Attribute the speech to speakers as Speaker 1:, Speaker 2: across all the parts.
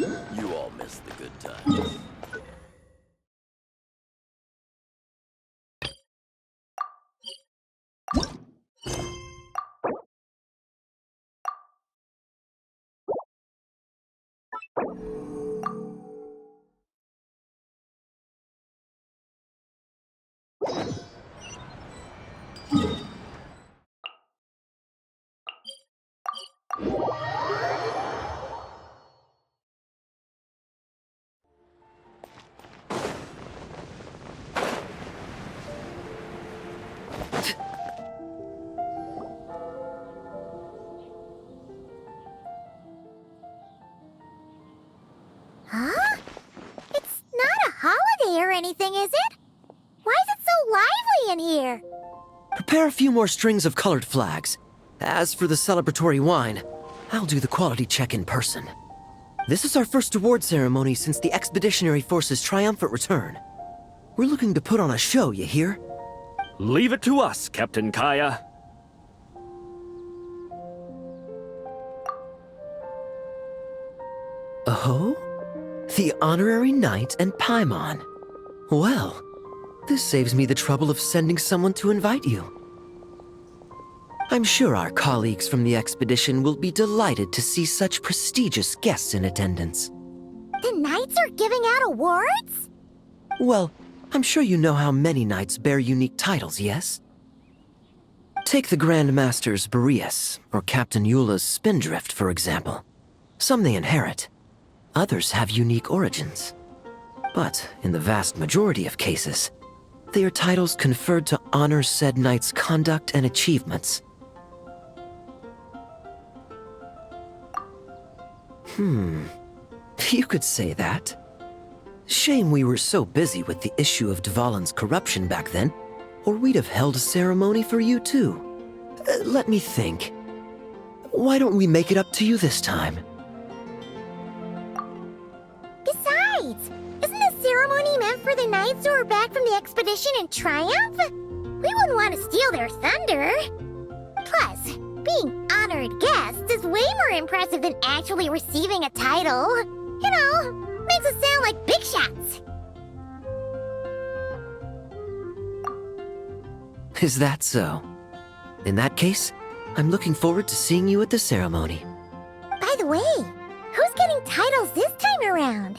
Speaker 1: You all missed the good times.
Speaker 2: Huh? It's not a holiday or anything, is it? Why is it so lively in here?
Speaker 3: Prepare a few more strings of colored flags. As for the celebratory wine, I'll do the quality check in person. This is our first award ceremony since the Expeditionary Force's triumphant return. We're looking to put on a show, you hear?
Speaker 4: Leave it to us, Captain Kaya.
Speaker 3: Oh? The Honorary Knight and Paimon. Well, this saves me the trouble of sending someone to invite you. I'm sure our colleagues from the expedition will be delighted to see such prestigious guests in attendance.
Speaker 2: The knights are giving out awards?
Speaker 3: Well, I'm sure you know how many knights bear unique titles, yes? Take the Grand Masters Boreas or Captain Eula's Spindrift, for example. Some they inherit. Others have unique origins. But in the vast majority of cases, they are titles conferred to honor said knight's conduct and achievements. You could say that. Shame we were so busy with the issue of Dvalin's corruption back then, or we'd have held a ceremony for you too. Let me think. Why don't we make it up to you this time?
Speaker 2: Besides, isn't this ceremony meant for the knights who are back from the expedition in triumph? We wouldn't want to steal their thunder. Plus, being honored guests is way more impressive than actually receiving a title. You know, makes us sound like big shots.
Speaker 3: Is that so? In that case, I'm looking forward to seeing you at the ceremony.
Speaker 2: By the way, who's getting titles this time around?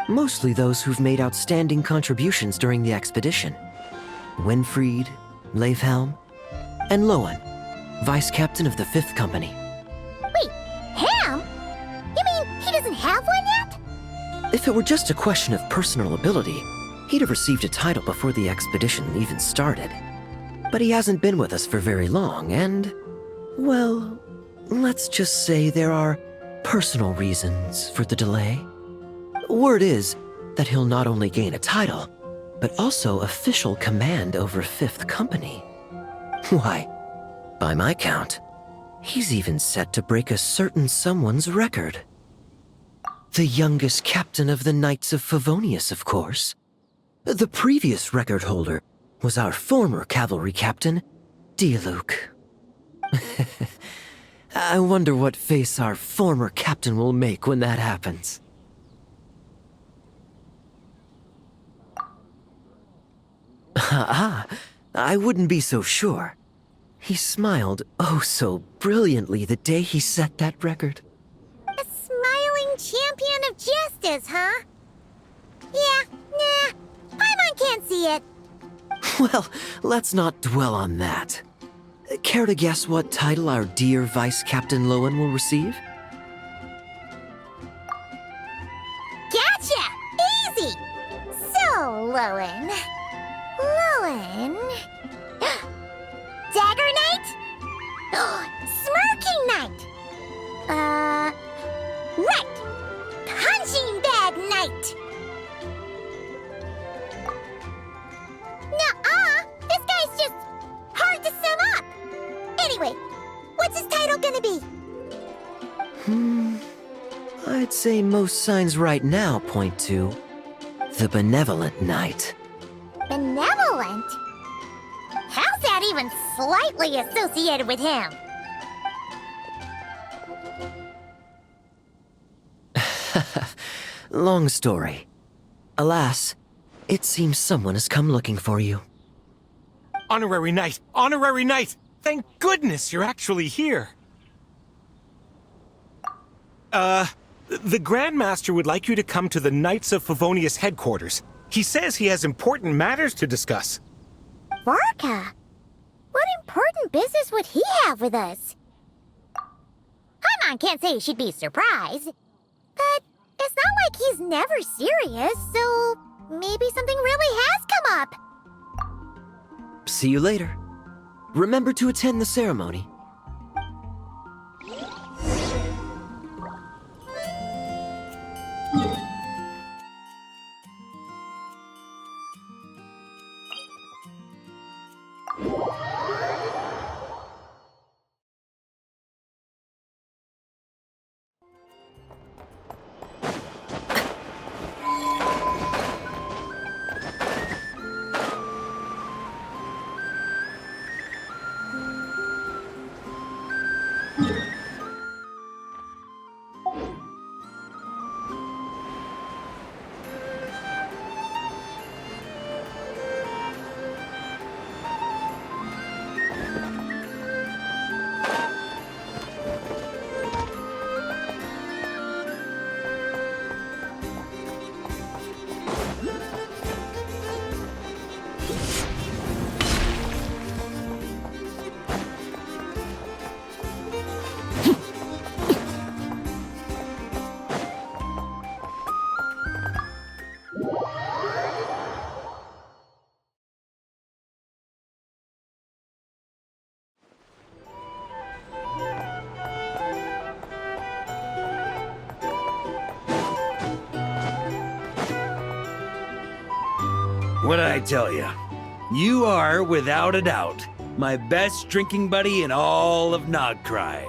Speaker 3: Mostly those who've made outstanding contributions during the expedition. Winfried, Leifhelm, and Lohen, Vice Captain of the 5th Company.
Speaker 2: Wait, Ham? You mean he doesn't have one yet?
Speaker 3: If it were just a question of personal ability, he'd have received a title before the expedition even started. But he hasn't been with us for very long, and, well, let's just say there are personal reasons for the delay. Word is that he'll not only gain a title, but also official command over 5th Company. Why, by my count, he's even set to break a certain someone's record. The youngest captain of the Knights of Favonius, of course. The previous record holder was our former cavalry captain, Diluc. I wonder what face our former captain will make when that happens. I wouldn't be so sure. He smiled oh so brilliantly the day he set that record.
Speaker 2: A smiling champion of justice, huh? Yeah, nah, Paimon can't see it.
Speaker 3: Well, let's not dwell on that. Care to guess what title our dear Vice Captain Lohen will receive?
Speaker 2: Gotcha! Easy! So, Lohen... Dagger Knight? Smirking Knight! Right! Punching Bag Knight! Nuh-uh! This guy's just hard to sum up! Anyway, what's his title gonna be?
Speaker 3: I'd say most signs right now point to the Benevolent Knight.
Speaker 2: Benevolent? How's that even slightly associated with him?
Speaker 3: Long story. Alas, it seems someone has come looking for you.
Speaker 5: Honorary Knight! Honorary Knight! Thank goodness you're actually here! The Grand Master would like you to come to the Knights of Favonius headquarters. He says he has important matters to discuss.
Speaker 2: Varka? What important business would he have with us? Paimon can't say she'd be surprised. But it's not like he's never serious, so maybe something really has come up.
Speaker 3: See you later. Remember to attend the ceremony.
Speaker 6: What'd I tell you? You are, without a doubt, my best drinking buddy in all of Nogcry.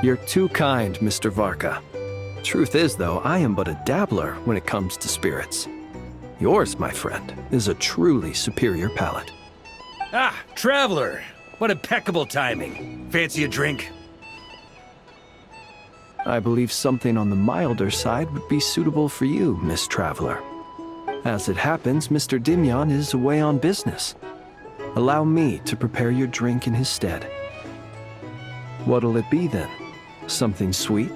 Speaker 7: You're too kind, Mr. Varka. Truth is, though, I am but a dabbler when it comes to spirits. Yours, my friend, is a truly superior palate.
Speaker 6: Ah, Traveler! What impeccable timing. Fancy a drink?
Speaker 7: I believe something on the milder side would be suitable for you, Miss Traveler. As it happens, Mr. Dimyon is away on business. Allow me to prepare your drink in his stead. What'll it be then? Something sweet?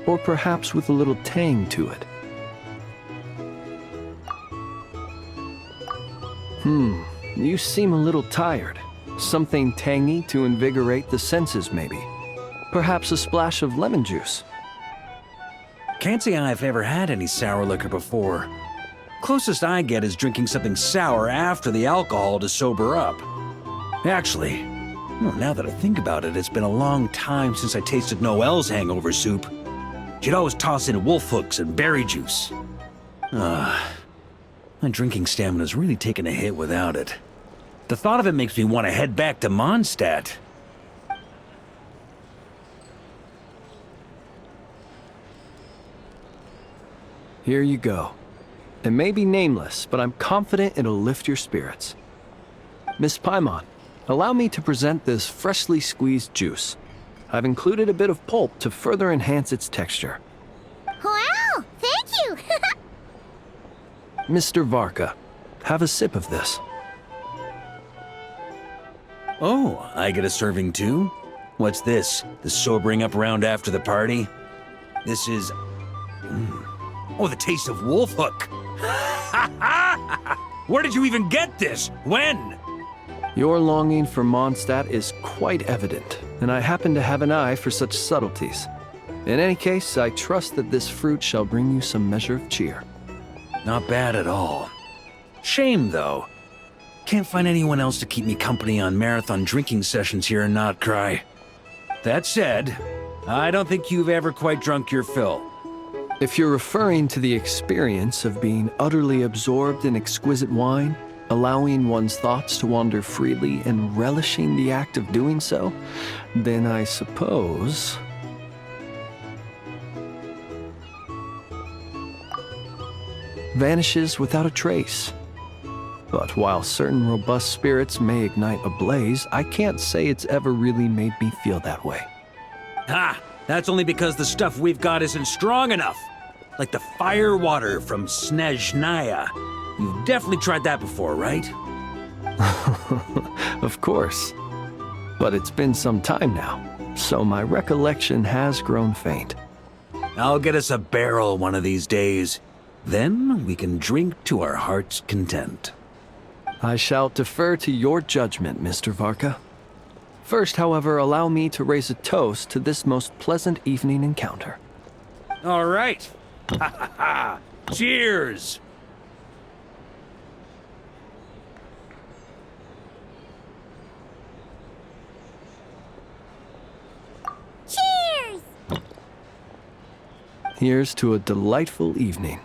Speaker 7: Or perhaps with a little tang to it? You seem a little tired. Something tangy to invigorate the senses, maybe. Perhaps a splash of lemon juice.
Speaker 6: Can't say I've ever had any sour liquor before. Closest I get is drinking something sour after the alcohol to sober up. Actually, now that I think about it, it's been a long time since I tasted Noelle's hangover soup. She'd always toss in wolf hooks and berry juice. My drinking stamina's really taken a hit without it. The thought of it makes me want to head back to Mondstadt.
Speaker 7: Here you go. It may be nameless, but I'm confident it'll lift your spirits. Miss Paimon, allow me to present this freshly squeezed juice. I've included a bit of pulp to further enhance its texture.
Speaker 2: Wow, thank you!
Speaker 7: Mr. Varka, have a sip of this.
Speaker 6: Oh, I get a serving too? What's this? The sobering up round after the party? This is... Oh, the taste of wolf hook! Where did you even get this? When?
Speaker 7: Your longing for Mondstadt is quite evident, and I happen to have an eye for such subtleties. In any case, I trust that this fruit shall bring you some measure of cheer.
Speaker 6: Not bad at all. Shame, though. Can't find anyone else to keep me company on marathon drinking sessions here in Notcry. That said, I don't think you've ever quite drunk your fill.
Speaker 7: If you're referring to the experience of being utterly absorbed in exquisite wine, allowing one's thoughts to wander freely and relishing the act of doing so, then I suppose... vanishes without a trace. But while certain robust spirits may ignite a blaze, I can't say it's ever really made me feel that way.
Speaker 6: Ha! That's only because the stuff we've got isn't strong enough. Like the fire water from Snezhnaya. You've definitely tried that before, right?
Speaker 7: Of course. But it's been some time now, so my recollection has grown faint.
Speaker 6: I'll get us a barrel one of these days. Then we can drink to our heart's content.
Speaker 7: I shall defer to your judgment, Mr. Varka. First, however, allow me to raise a toast to this most pleasant evening encounter.
Speaker 6: All right. Ha ha ha! Cheers!
Speaker 2: Cheers!
Speaker 7: Here's to a delightful evening.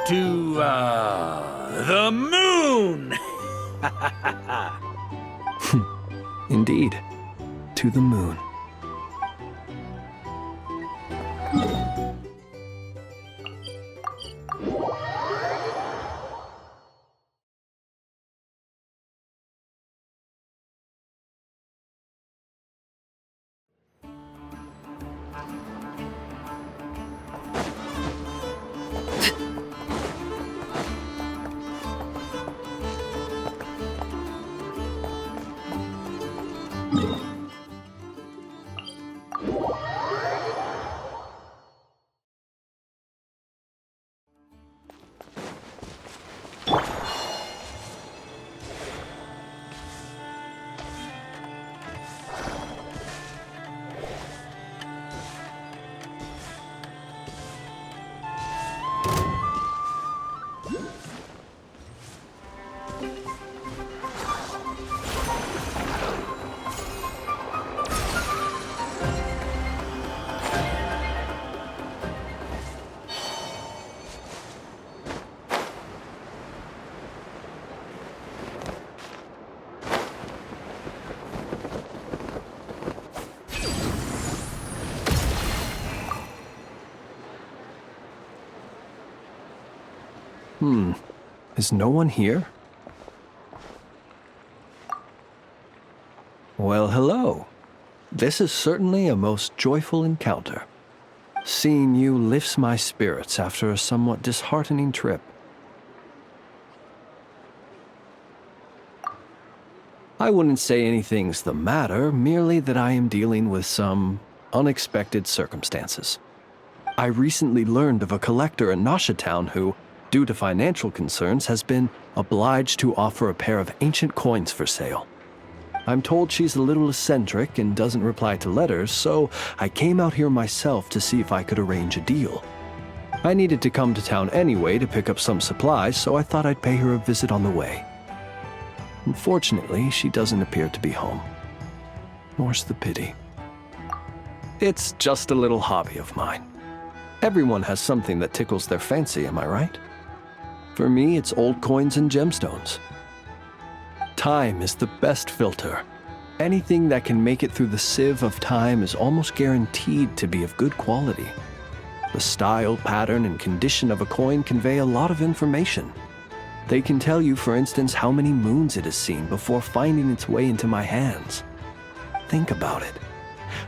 Speaker 6: To, the moon!
Speaker 7: Indeed, to the moon. Is no one here? Well, hello. This is certainly a most joyful encounter. Seeing you lifts my spirits after a somewhat disheartening trip. I wouldn't say anything's the matter, merely that I am dealing with some unexpected circumstances. I recently learned of a collector in Nashatown who, due to financial concerns, has been obliged to offer a pair of ancient coins for sale. I'm told she's a little eccentric and doesn't reply to letters, so I came out here myself to see if I could arrange a deal. I needed to come to town anyway to pick up some supplies, so I thought I'd pay her a visit on the way. Unfortunately, she doesn't appear to be home. More's the pity. It's just a little hobby of mine. Everyone has something that tickles their fancy, am I right? For me, it's old coins and gemstones. Time is the best filter. Anything that can make it through the sieve of time is almost guaranteed to be of good quality. The style, pattern, and condition of a coin convey a lot of information. They can tell you, for instance, how many moons it has seen before finding its way into my hands. Think about it.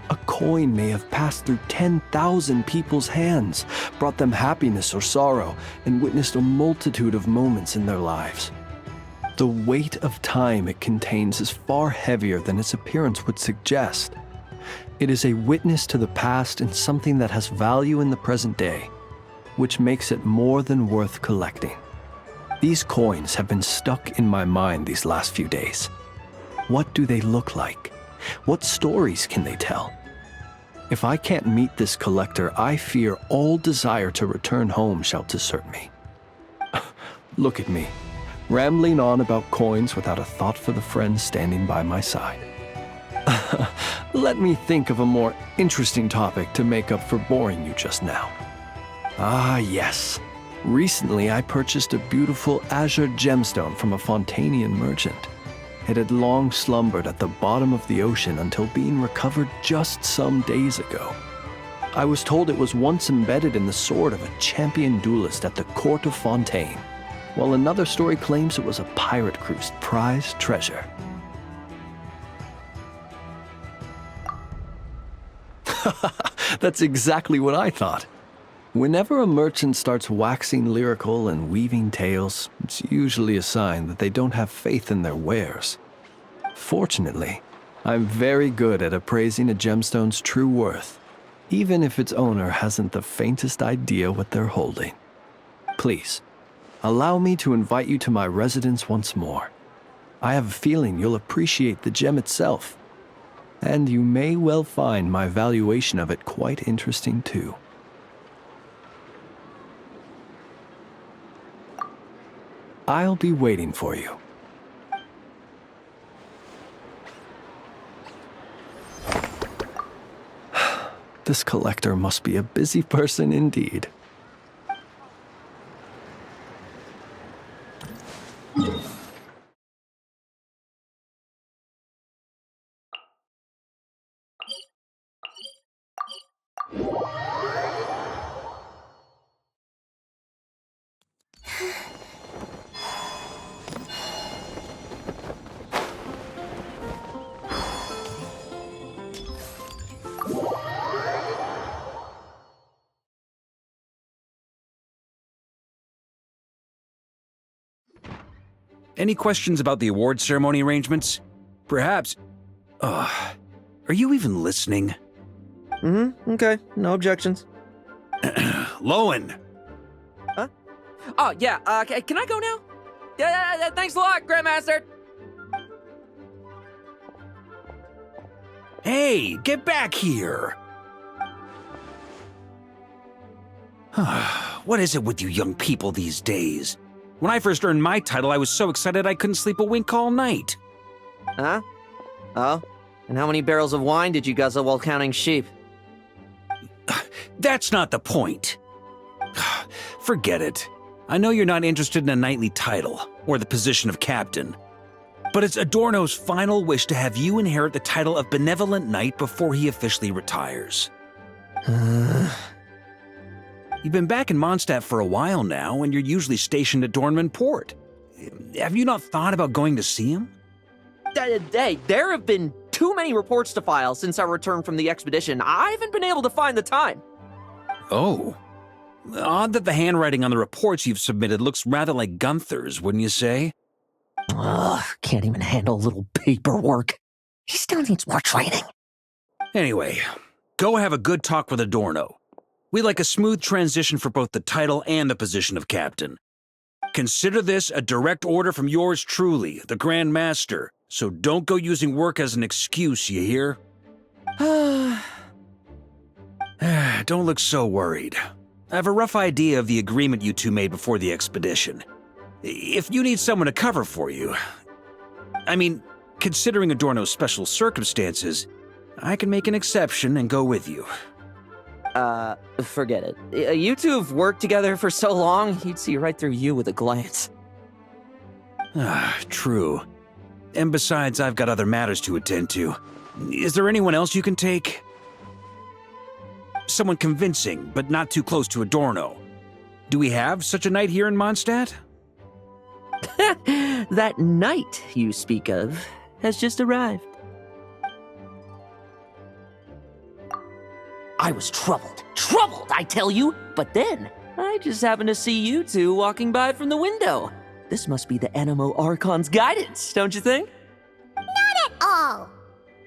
Speaker 7: A coin may have passed through 10,000 people's hands, brought them happiness or sorrow, and witnessed a multitude of moments in their lives. The weight of time it contains is far heavier than its appearance would suggest. It is a witness to the past and something that has value in the present day, which makes it more than worth collecting. These coins have been stuck in my mind these last few days. What do they look like? What stories can they tell? If I can't meet this collector, I fear all desire to return home shall desert me. Look at me, rambling on about coins without a thought for the friend standing by my side. Let me think of a more interesting topic to make up for boring you just now. Ah, yes. Recently, I purchased a beautiful azure gemstone from a Fontanian merchant. It had long slumbered at the bottom of the ocean until being recovered just some days ago. I was told it was once embedded in the sword of a champion duelist at the court of Fontaine, while another story claims it was a pirate crew's prized treasure. That's exactly what I thought. Whenever a merchant starts waxing lyrical and weaving tales, it's usually a sign that they don't have faith in their wares. Fortunately, I'm very good at appraising a gemstone's true worth, even if its owner hasn't the faintest idea what they're holding. Please, allow me to invite you to my residence once more. I have a feeling you'll appreciate the gem itself, and you may well find my valuation of it quite interesting too. I'll be waiting for you. This collector must be a busy person indeed.
Speaker 6: Any questions about the award ceremony arrangements? Perhaps. Are you even listening?
Speaker 8: Okay, no objections.
Speaker 6: Lohen!
Speaker 8: Huh? Oh, yeah, can I go now? Yeah, thanks a lot, Grandmaster!
Speaker 6: Hey, get back here! What is it with you young people these days? When I first earned my title, I was so excited I couldn't sleep a wink all night.
Speaker 8: Huh? Oh? And how many barrels of wine did you guzzle while counting sheep?
Speaker 6: That's not the point. Forget it. I know you're not interested in a knightly title, or the position of captain. But it's Adorno's final wish to have you inherit the title of Benevolent Knight before he officially retires. You've been back in Mondstadt for a while now, and you're usually stationed at Dornman Port. Have you not thought about going to see him?
Speaker 8: Hey, there have been too many reports to file since our return from the expedition. I haven't been able to find the time.
Speaker 6: Oh. Odd that the handwriting on the reports you've submitted looks rather like Gunther's, wouldn't you say?
Speaker 8: Ugh, can't even handle a little paperwork. He still needs more training.
Speaker 6: Anyway, go have a good talk with Adorno. We'd like a smooth transition for both the title and the position of captain. Consider this a direct order from yours truly, the Grand Master, so don't go using work as an excuse, you hear? Don't look so worried. I have a rough idea of the agreement you two made before the expedition. If you need someone to cover for you, I mean, considering Adorno's special circumstances, I can make an exception and go with you.
Speaker 8: Forget it. You two have worked together for so long, he'd see right through you with a glance.
Speaker 6: True. And besides, I've got other matters to attend to. Is there anyone else you can take? Someone convincing, but not too close to Adorno. Do we have such a knight here in Mondstadt?
Speaker 8: That knight you speak of has just arrived. I was troubled, I tell you, but then I just happened to see you two walking by from the window. This must be the Animo Archon's guidance, don't you think?
Speaker 2: Not at all.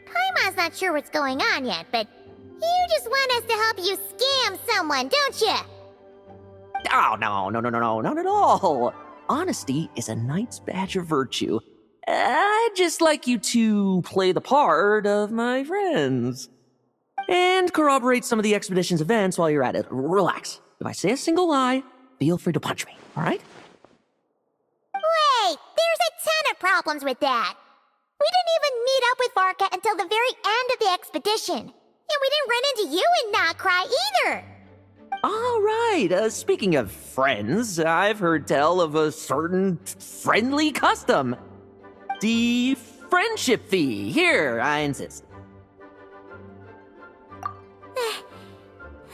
Speaker 2: Paimon's not sure what's going on yet, but you just want us to help you scam someone, don't you?
Speaker 8: Oh, no, not at all. Honesty is a knight's badge of virtue. I'd just like you to play the part of my friends. And corroborate some of the expedition's events while you're at it. Relax. If I say a single lie, feel free to punch me, all right?
Speaker 2: Wait, there's a ton of problems with that. We didn't even meet up with Varka until the very end of the expedition. And we didn't run into you in Nokrai either.
Speaker 8: All right, speaking of friends, I've heard tell of a certain friendly custom. The friendship fee. Here, I insist.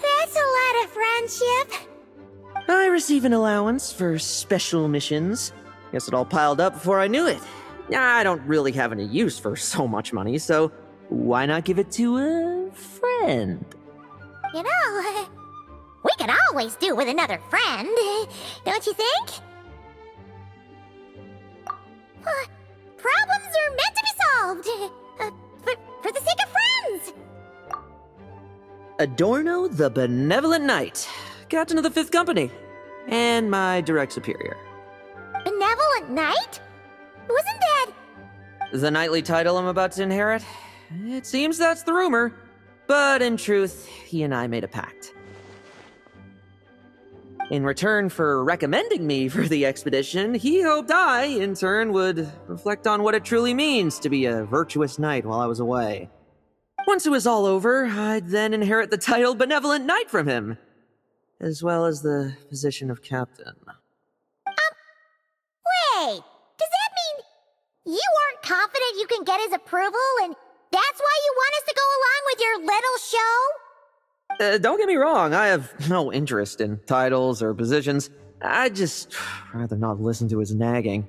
Speaker 2: That's a lot of friendship.
Speaker 8: I receive an allowance for special missions. Guess it all piled up before I knew it. I don't really have any use for so much money, so why not give it to a friend?
Speaker 2: You know, we could always do with another friend, don't you think? Problems are meant to be solved, for the sake of friends.
Speaker 8: Adorno the Benevolent Knight, Captain of the Fifth Company, and my direct superior.
Speaker 2: Benevolent Knight? Wasn't that...
Speaker 8: The knightly title I'm about to inherit? It seems that's the rumor, but in truth, he and I made a pact. In return for recommending me for the expedition, he hoped I, in turn, would reflect on what it truly means to be a virtuous knight while I was away. Once it was all over, I'd then inherit the title Benevolent Knight from him, as well as the position of captain.
Speaker 2: Wait, does that mean you aren't confident you can get his approval, and that's why you want us to go along with your little show?
Speaker 8: Don't get me wrong, I have no interest in titles or positions. I'd just rather not listen to his nagging.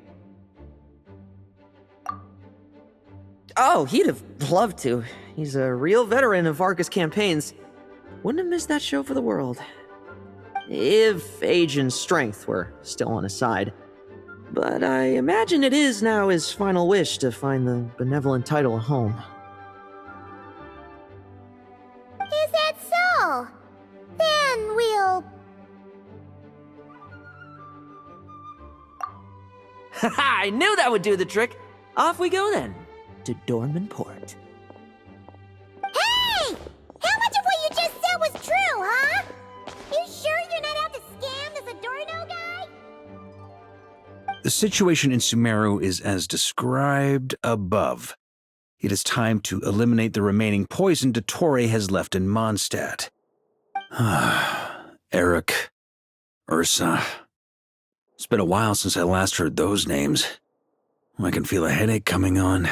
Speaker 8: Oh, he'd have loved to. He's a real veteran of Arcus campaigns. Wouldn't have missed that show for the world. If age and strength were still on his side. But I imagine it is now his final wish to find the benevolent title a home.
Speaker 2: Is that so? Then we'll...
Speaker 8: Haha, I knew that would do the trick! Off we go then, to Dorman Port.
Speaker 2: Hey! How much of what you just said was true, huh? You sure you're not out to scam this Adorno guy?
Speaker 6: The situation in Sumeru is as described above. It is time to eliminate the remaining poison Dottore has left in Mondstadt. Eric, Ursa. It's been a while since I last heard those names. I can feel a headache coming on.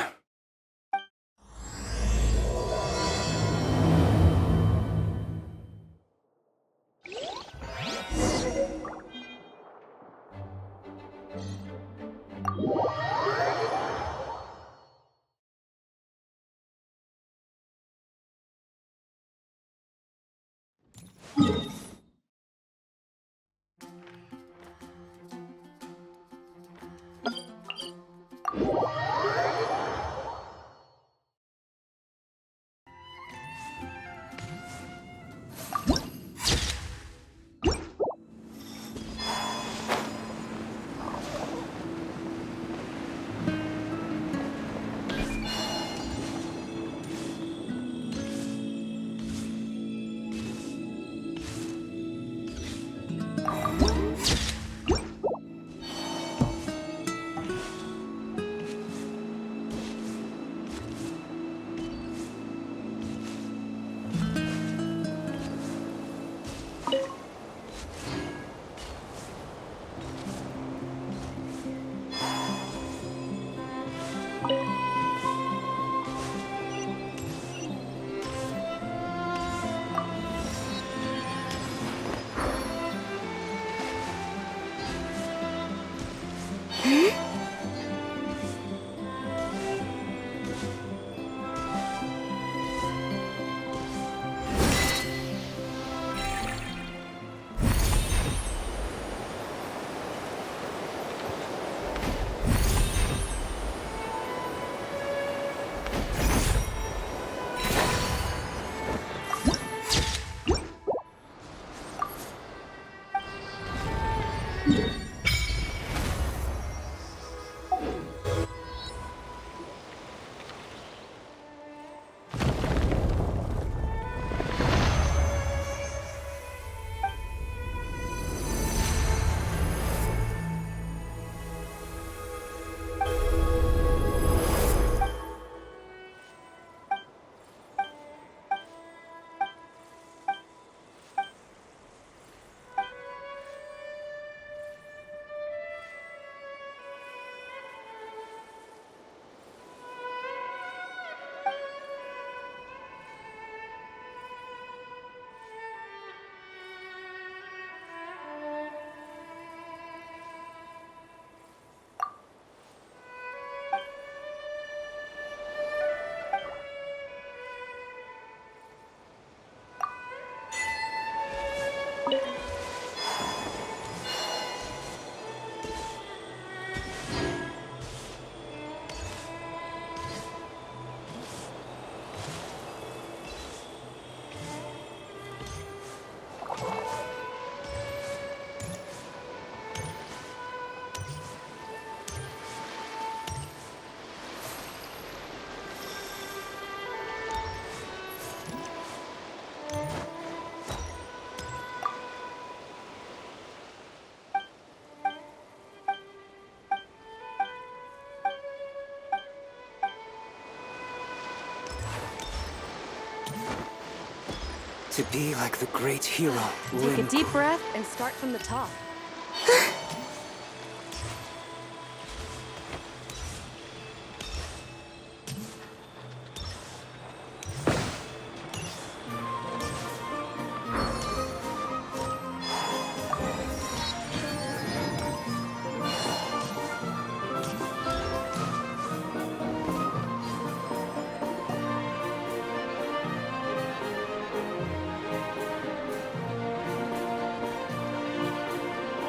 Speaker 9: to be like the great hero.
Speaker 10: Take a deep breath and start from the top.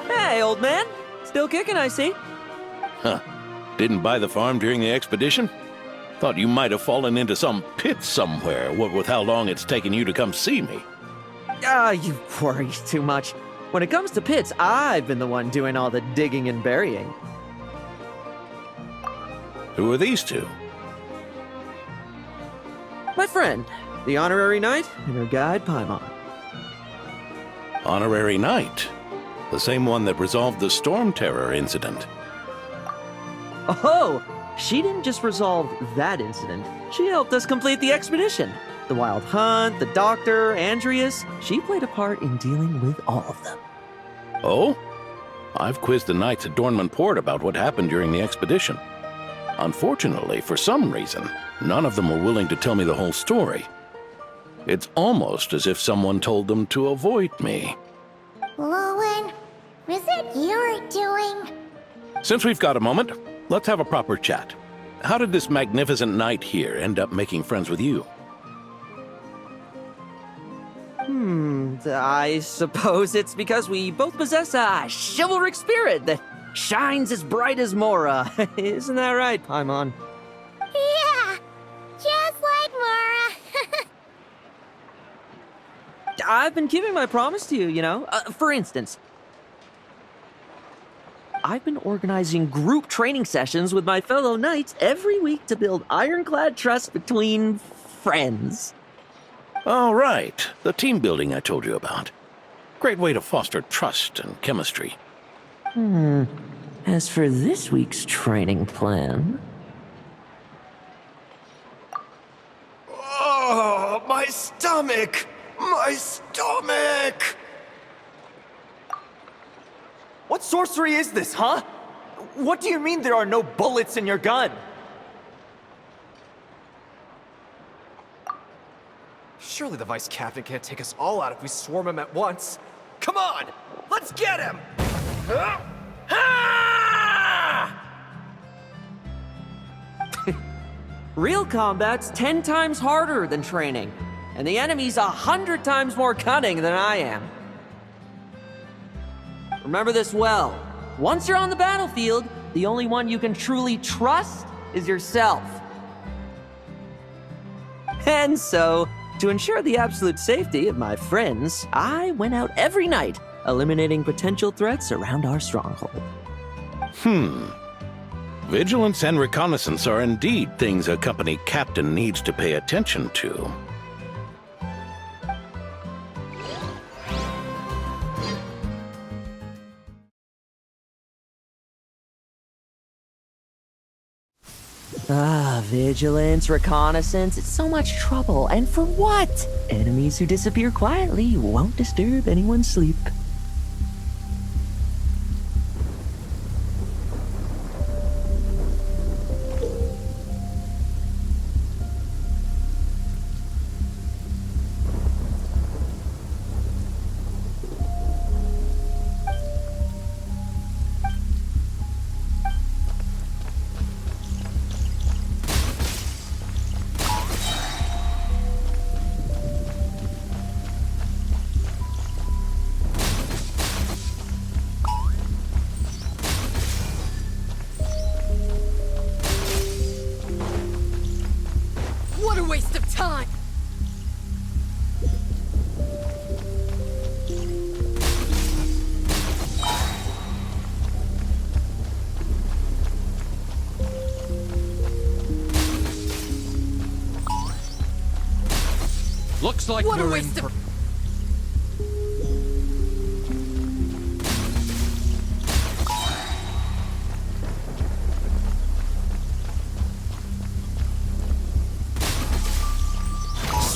Speaker 8: Hey, old man. Still kicking, I see.
Speaker 11: Huh. Didn't buy the farm during the expedition? Thought you might have fallen into some pit somewhere, what with how long it's taken you to come see me.
Speaker 8: You worry too much. When it comes to pits, I've been the one doing all the digging and burying.
Speaker 11: Who are these two?
Speaker 8: My friend, the honorary knight, and her guide, Paimon.
Speaker 11: Honorary Knight. The same one that resolved the Storm Terror incident.
Speaker 8: Oh, she didn't just resolve that incident. She helped us complete the expedition. The Wild Hunt, the Doctor, Andreas. She played a part in dealing with all of them.
Speaker 11: Oh? I've quizzed the knights at Dornman Port about what happened during the expedition. Unfortunately, for some reason, none of them were willing to tell me the whole story. It's almost as if someone told them to avoid me.
Speaker 2: Lohen, is it your doing?
Speaker 11: Since we've got a moment, let's have a proper chat. How did this magnificent knight here end up making friends with you?
Speaker 8: I suppose it's because we both possess a chivalric spirit that shines as bright as Mora. Isn't that right, Paimon?
Speaker 2: Yeah, just like Mara.
Speaker 8: I've been keeping my promise to you, you know. For instance, I've been organizing group training sessions with my fellow knights every week to build ironclad trust between friends.
Speaker 11: All right, the team building I told you about. Great way to foster trust and chemistry.
Speaker 8: As for this week's training plan...
Speaker 9: Oh, my stomach! My stomach!
Speaker 12: What sorcery is this, huh? What do you mean there are no bullets in your gun? Surely the Vice Captain can't take us all out if we swarm him at once. Come on! Let's get him!
Speaker 8: Real combat's 10 times harder than training, and the enemy's 100 times more cunning than I am. Remember this well. Once you're on the battlefield, the only one you can truly trust is yourself. And so, to ensure the absolute safety of my friends, I went out every night, eliminating potential threats around our stronghold.
Speaker 11: Vigilance and reconnaissance are indeed things a company captain needs to pay attention to.
Speaker 8: Vigilance, reconnaissance, it's so much trouble. And for what? Enemies who disappear quietly won't disturb anyone's sleep.
Speaker 10: What a waste of time!
Speaker 9: Looks like
Speaker 10: What a
Speaker 9: we're
Speaker 10: waste
Speaker 9: in
Speaker 10: of...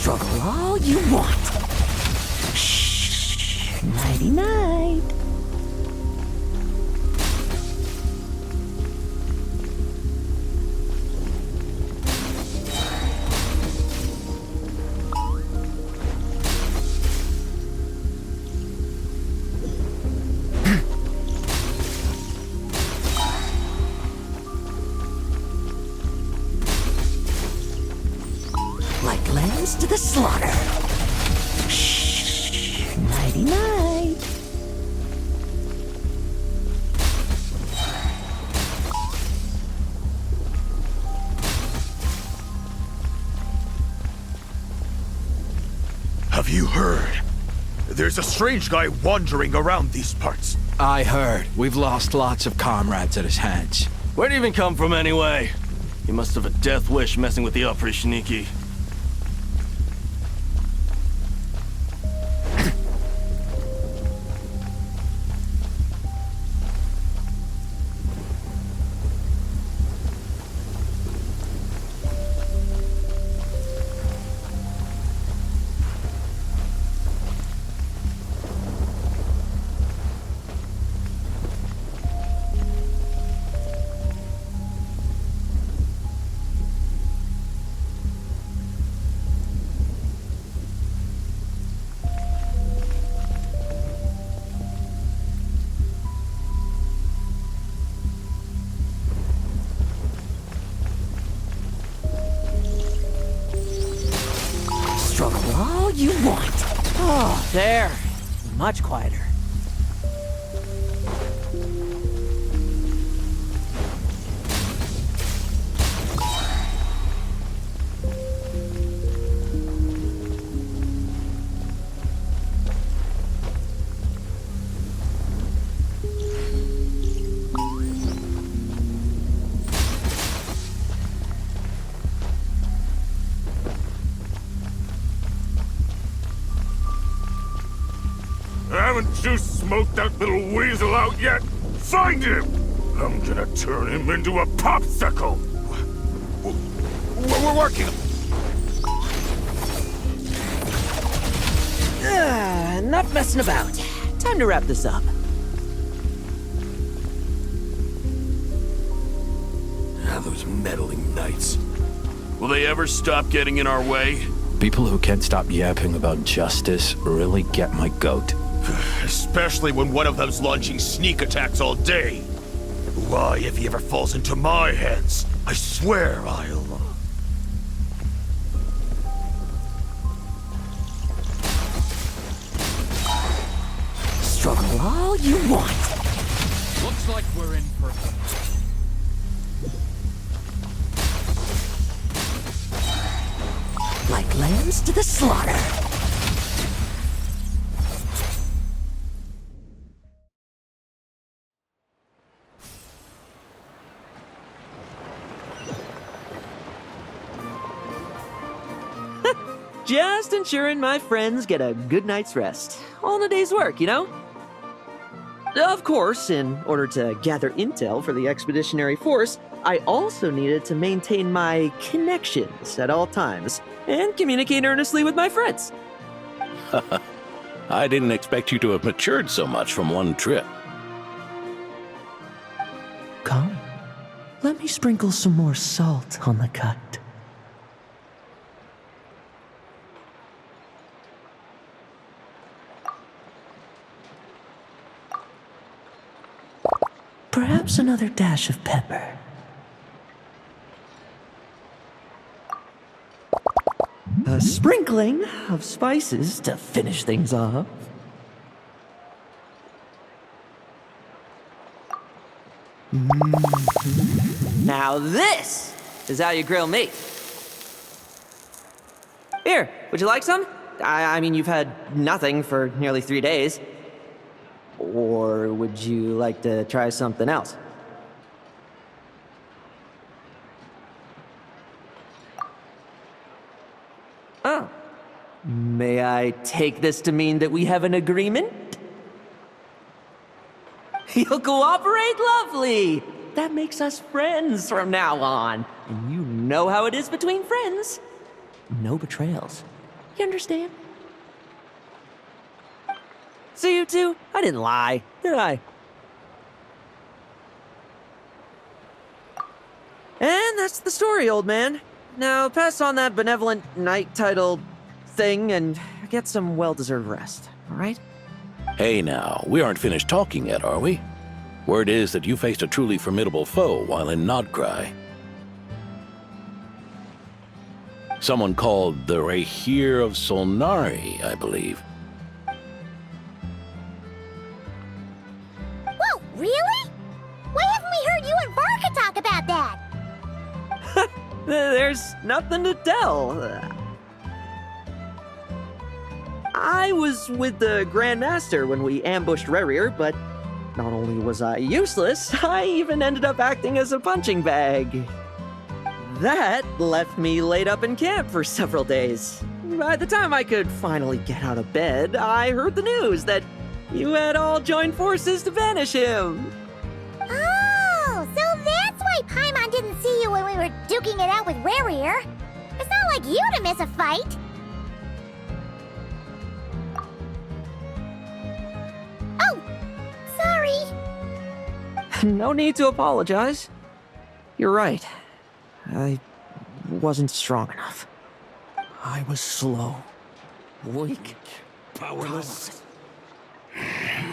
Speaker 8: Struggle all you want. lambs to the slaughter. Shh. Nighty night.
Speaker 9: Have you heard? There's a strange guy wandering around these parts.
Speaker 13: I heard. We've lost lots of comrades at his hands.
Speaker 14: Where'd he even come from anyway? He must have a death wish messing with the Oprichniki.
Speaker 8: Struggle all you want. Oh, there. Much quieter.
Speaker 9: Haven't you smoked that little weasel out yet? Find him! I'm gonna turn him into a popsicle! We're working!
Speaker 8: Enough messing about. Time to wrap this up.
Speaker 1: Those meddling knights. Will they ever stop getting in our way?
Speaker 13: People who can't stop yapping about justice really get my goat.
Speaker 9: Especially when one of them's launching sneak attacks all day. Why, if he ever falls into my hands, I swear I'll...
Speaker 8: Struggle all you want.
Speaker 13: Looks like we're in for...
Speaker 8: Like lambs to the slaughter. Just ensuring my friends get a good night's rest. All in a day's work, you know? Of course, in order to gather intel for the expeditionary force, I also needed to maintain my connections at all times and communicate earnestly with my friends.
Speaker 11: I didn't expect you to have matured so much from one trip.
Speaker 8: Come, let me sprinkle some more salt on the cut. Perhaps another dash of pepper. A sprinkling of spices to finish things off. Now this is how you grill meat. Here, would you like some? I mean, you've had nothing for nearly 3 days. Or would you like to try something else? Oh. May I take this to mean that we have an agreement? You'll cooperate? Lovely! That makes us friends from now on. And you know how it is between friends. No betrayals. You understand? So you two, I didn't lie, did I? And that's the story, old man. Now pass on that benevolent knight title thing and get some well-deserved rest, all right?
Speaker 11: Hey now, we aren't finished talking yet, are we? Word is that you faced a truly formidable foe while in Nodcry. Someone called the Rahir of Solnari, I believe.
Speaker 2: Whoa, really? Why haven't we heard you and Varka talk about that?
Speaker 8: There's nothing to tell. I was with the Grand Master when we ambushed Rerir, but not only was I useless, I even ended up acting as a punching bag. That left me laid up in camp for several days. By the time I could finally get out of bed, I heard the news that you had all joined forces to banish him.
Speaker 2: Oh, so that's why Paimon didn't see you when we were duking it out with Rerir. It's not like you to miss a fight. Oh, sorry.
Speaker 8: No need to apologize. You're right. I wasn't strong enough. I was slow, weak,
Speaker 5: Powerless.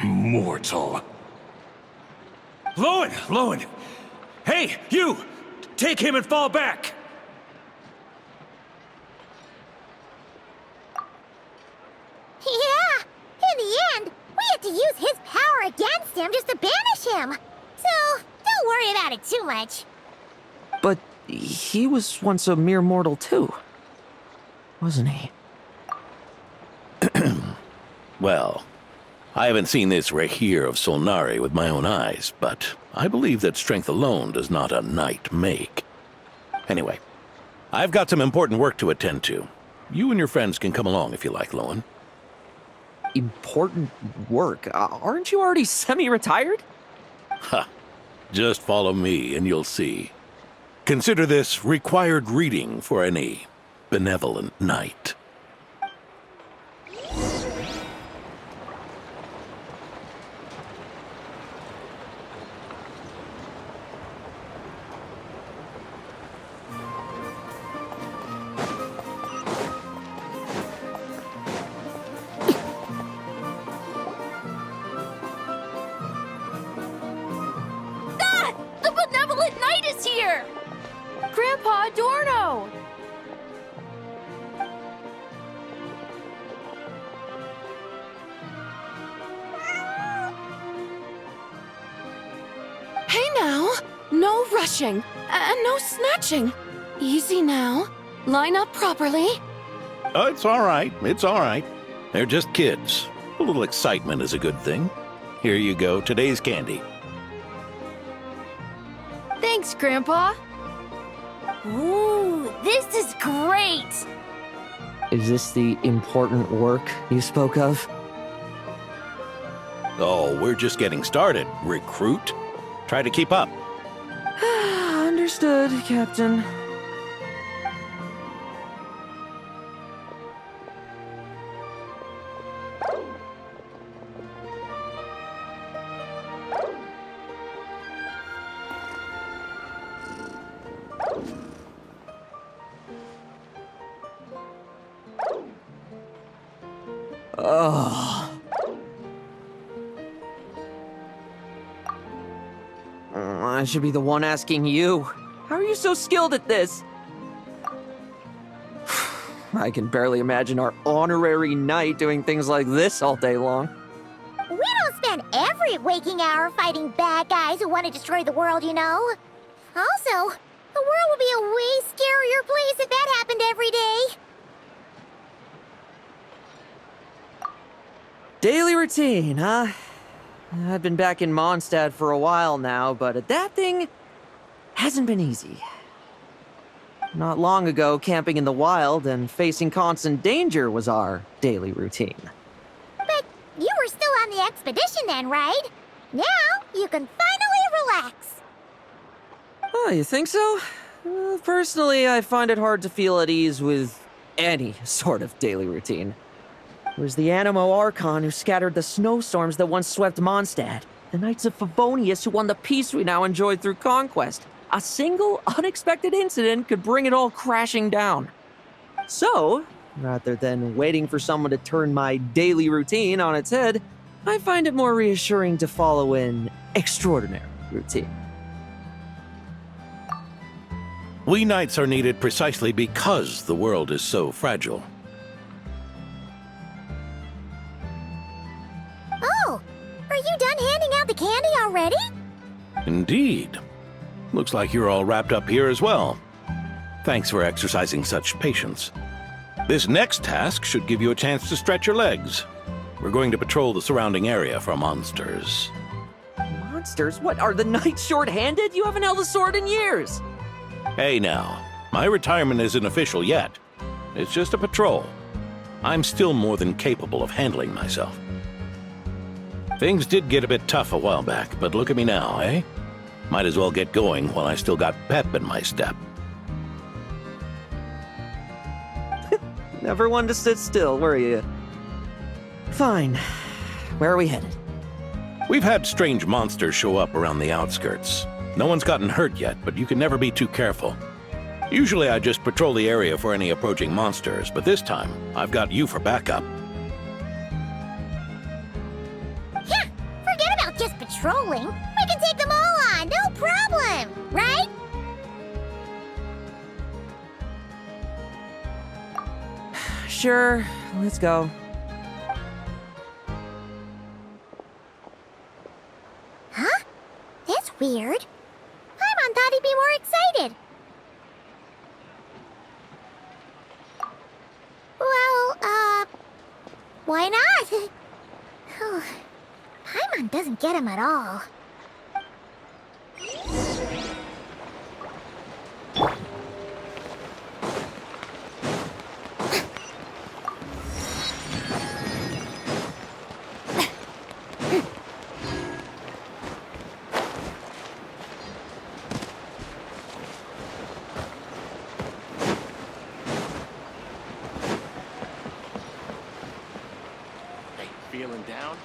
Speaker 1: Mortal.
Speaker 5: Lohen! Hey, you! Take him and fall back!
Speaker 2: Yeah, in the end, we had to use his power against him just to banish him. So, don't worry about it too much.
Speaker 8: but he was once a mere mortal too, wasn't he?
Speaker 11: Well, I haven't seen this Rahir of Solnari with my own eyes, but I believe that strength alone does not a knight make. Anyway, I've got some important work to attend to. You and your friends can come along if you like, Lohen.
Speaker 8: Important work? Aren't you already semi-retired?
Speaker 11: Ha! Just follow me and you'll see. Consider this required reading for any benevolent knight.
Speaker 10: Ah! The benevolent knight is here! Grandpa Adorno! Hey now! No rushing, and no snatching. Easy now. Line up properly.
Speaker 11: Oh, it's all right. It's all right. They're just kids. A little excitement is a good thing. Here you go, today's candy.
Speaker 10: Thanks, Grandpa.
Speaker 2: Ooh, this is great!
Speaker 8: Is this the important work you spoke of?
Speaker 11: Oh, we're just getting started, recruit. Try to keep up.
Speaker 8: Understood, Captain. Oh. I should be the one asking you. How are you so skilled at this? I can barely imagine our honorary knight doing things like this all day long.
Speaker 2: We don't spend every waking hour fighting bad guys who want to destroy the world, you know. Also, the world would be a way scarier place if that happened every day.
Speaker 8: Daily routine, huh? I've been back in Mondstadt for a while now, but adapting hasn't been easy. Not long ago, camping in the wild and facing constant danger was our daily routine.
Speaker 2: But you were still on the expedition then, right? Now you can finally relax.
Speaker 8: Oh, you think so? Personally, I find it hard to feel at ease with any sort of daily routine. It was the Animo Archon who scattered the snowstorms that once swept Mondstadt. The Knights of Favonius who won the peace we now enjoy through conquest. A single, unexpected incident could bring it all crashing down. So, rather than waiting for someone to turn my daily routine on its head, I find it more reassuring to follow an extraordinary routine.
Speaker 11: We knights are needed precisely because the world is so fragile.
Speaker 2: Oh, are you done handing out the candy already?
Speaker 11: Indeed. Looks like you're all wrapped up here as well. Thanks for exercising such patience. This next task should give you a chance to stretch your legs. We're going to patrol the surrounding area for monsters.
Speaker 8: Monsters? What, are the knights short-handed? You haven't held a sword in years.
Speaker 11: Hey now, my retirement isn't official yet. It's just a patrol. I'm still more than capable of handling myself. Things did get a bit tough a while back, but look at me now, eh? Might as well get going while I still got pep in my step.
Speaker 8: Never one to sit still, were you? Fine. Where are we headed?
Speaker 11: We've had strange monsters show up around the outskirts. No one's gotten hurt yet, but you can never be too careful. Usually I just patrol the area for any approaching monsters, but this time, I've got you for backup.
Speaker 2: Yeah, forget about just patrolling. We can take them all on, no problem, right?
Speaker 8: Sure, let's go.
Speaker 2: Huh? That's weird. Paimon thought he'd be more excited. Well, why not? Paimon doesn't get him at all.
Speaker 14: Feeling down?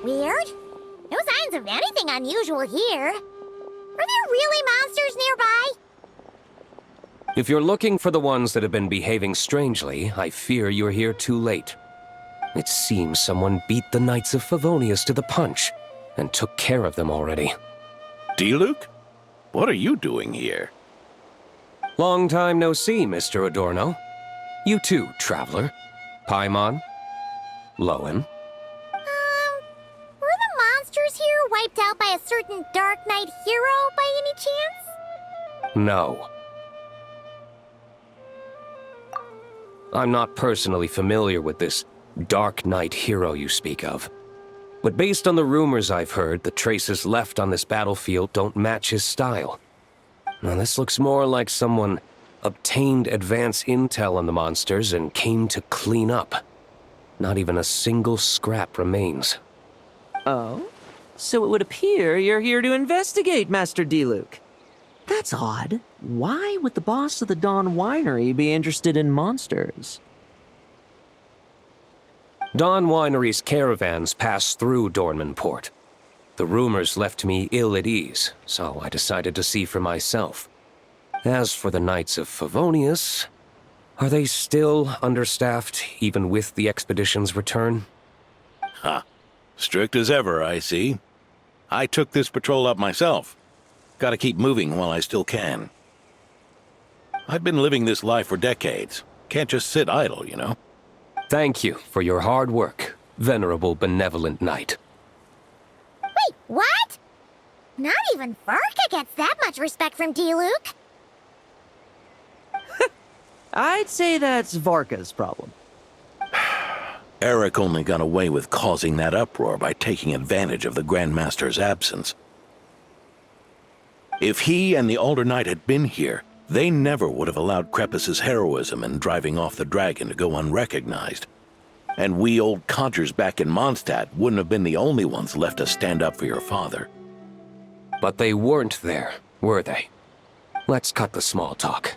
Speaker 2: Weird? No signs of anything unusual here. Are there really monsters nearby?
Speaker 15: If you're looking for the ones that have been behaving strangely, I fear you're here too late. It seems someone beat the Knights of Favonius to the punch, and took care of them already.
Speaker 11: Diluc? What are you doing here?
Speaker 15: Long time no see, Mr. Adorno. You too, traveler. Paimon? Lohen?
Speaker 2: Were the monsters here wiped out by a certain Dark Knight hero by any chance?
Speaker 15: No. I'm not personally familiar with this Dark Knight hero you speak of. But based on the rumors I've heard, the traces left on this battlefield don't match his style. Now this looks more like someone obtained advance intel on the monsters and came to clean up. Not even a single scrap remains.
Speaker 8: Oh? So it would appear you're here to investigate, Master Diluc. That's odd. Why would the boss of the Dawn Winery be interested in monsters?
Speaker 15: Dawn Winery's caravans pass through Dornman Port. The rumors left me ill at ease, so I decided to see for myself. As for the Knights of Favonius, are they still understaffed, even with the expedition's return?
Speaker 11: Ha. Strict as ever, I see. I took this patrol up myself. Gotta keep moving while I still can. I've been living this life for decades. Can't just sit idle, you know.
Speaker 15: Thank you for your hard work, venerable benevolent knight.
Speaker 2: Wait, what? Not even Varka gets that much respect from D-Luke.
Speaker 8: I'd say that's Varka's problem.
Speaker 11: Eric only got away with causing that uproar by taking advantage of the Grandmaster's absence. If he and the Alder Knight had been here, they never would have allowed Krepus's heroism in driving off the dragon to go unrecognized. And we old codgers back in Mondstadt wouldn't have been the only ones left to stand up for your father.
Speaker 15: But they weren't there, were they? Let's cut the small talk.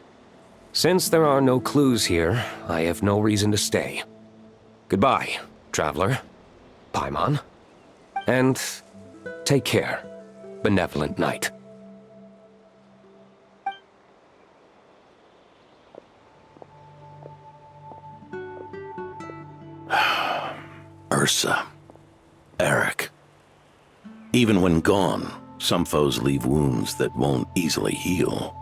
Speaker 15: Since there are no clues here, I have no reason to stay. Goodbye, traveler, Paimon, and take care, benevolent knight.
Speaker 11: Ursa. Eric. Even when gone, some foes leave wounds that won't easily heal.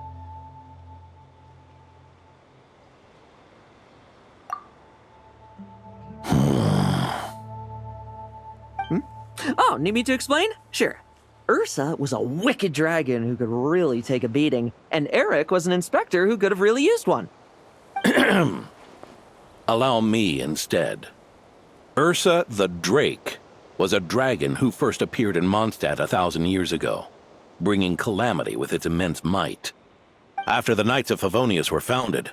Speaker 8: Oh, need me to explain? Sure. Ursa was a wicked dragon who could really take a beating, and Eric was an inspector who could have really used one.
Speaker 11: Allow me instead. Ursa the Drake was a dragon who first appeared in Mondstadt 1,000 years ago, bringing calamity with its immense might. After the Knights of Favonius were founded,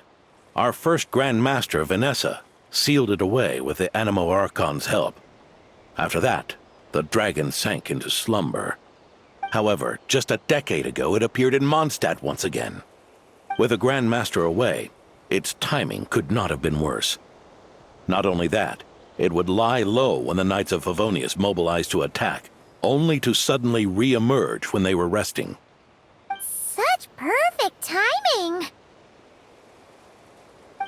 Speaker 11: our first Grand Master, Vanessa, sealed it away with the Animo Archon's help. After that, the dragon sank into slumber. However, just a decade ago, it appeared in Mondstadt once again. With the Grand Master away, its timing could not have been worse. Not only that, it would lie low when the Knights of Favonius mobilized to attack, only to suddenly re-emerge when they were resting.
Speaker 2: Such perfect timing!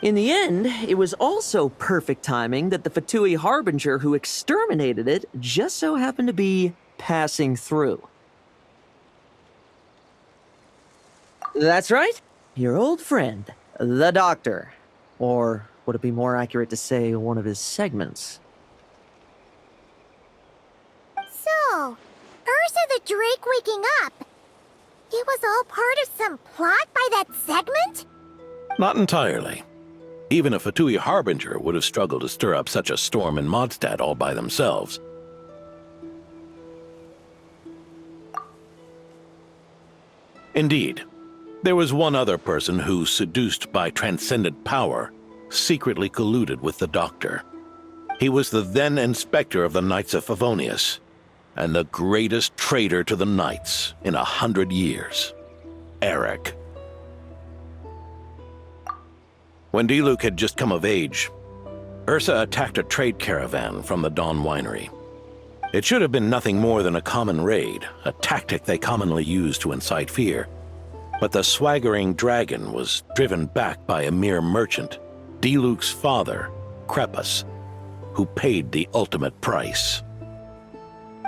Speaker 8: In the end, it was also perfect timing that the Fatui Harbinger who exterminated it just so happened to be passing through. That's right, your old friend, the Doctor. Or would it be more accurate to say one of his segments?
Speaker 2: So, Ursa the Drake waking up. It was all part of some plot by that segment?
Speaker 11: Not entirely. Even a Fatui Harbinger would have struggled to stir up such a storm in Mondstadt all by themselves. Indeed, there was one other person who, seduced by transcendent power, secretly colluded with the Doctor. He was the then Inspector of the Knights of Favonius, and the greatest traitor to the Knights in 100 years, Eric. When D-Luke had just come of age, Ursa attacked a trade caravan from the Dawn Winery. It should have been nothing more than a common raid, a tactic they commonly use to incite fear. But the swaggering dragon was driven back by a mere merchant, D-Luke's father, Krepus, who paid the ultimate price.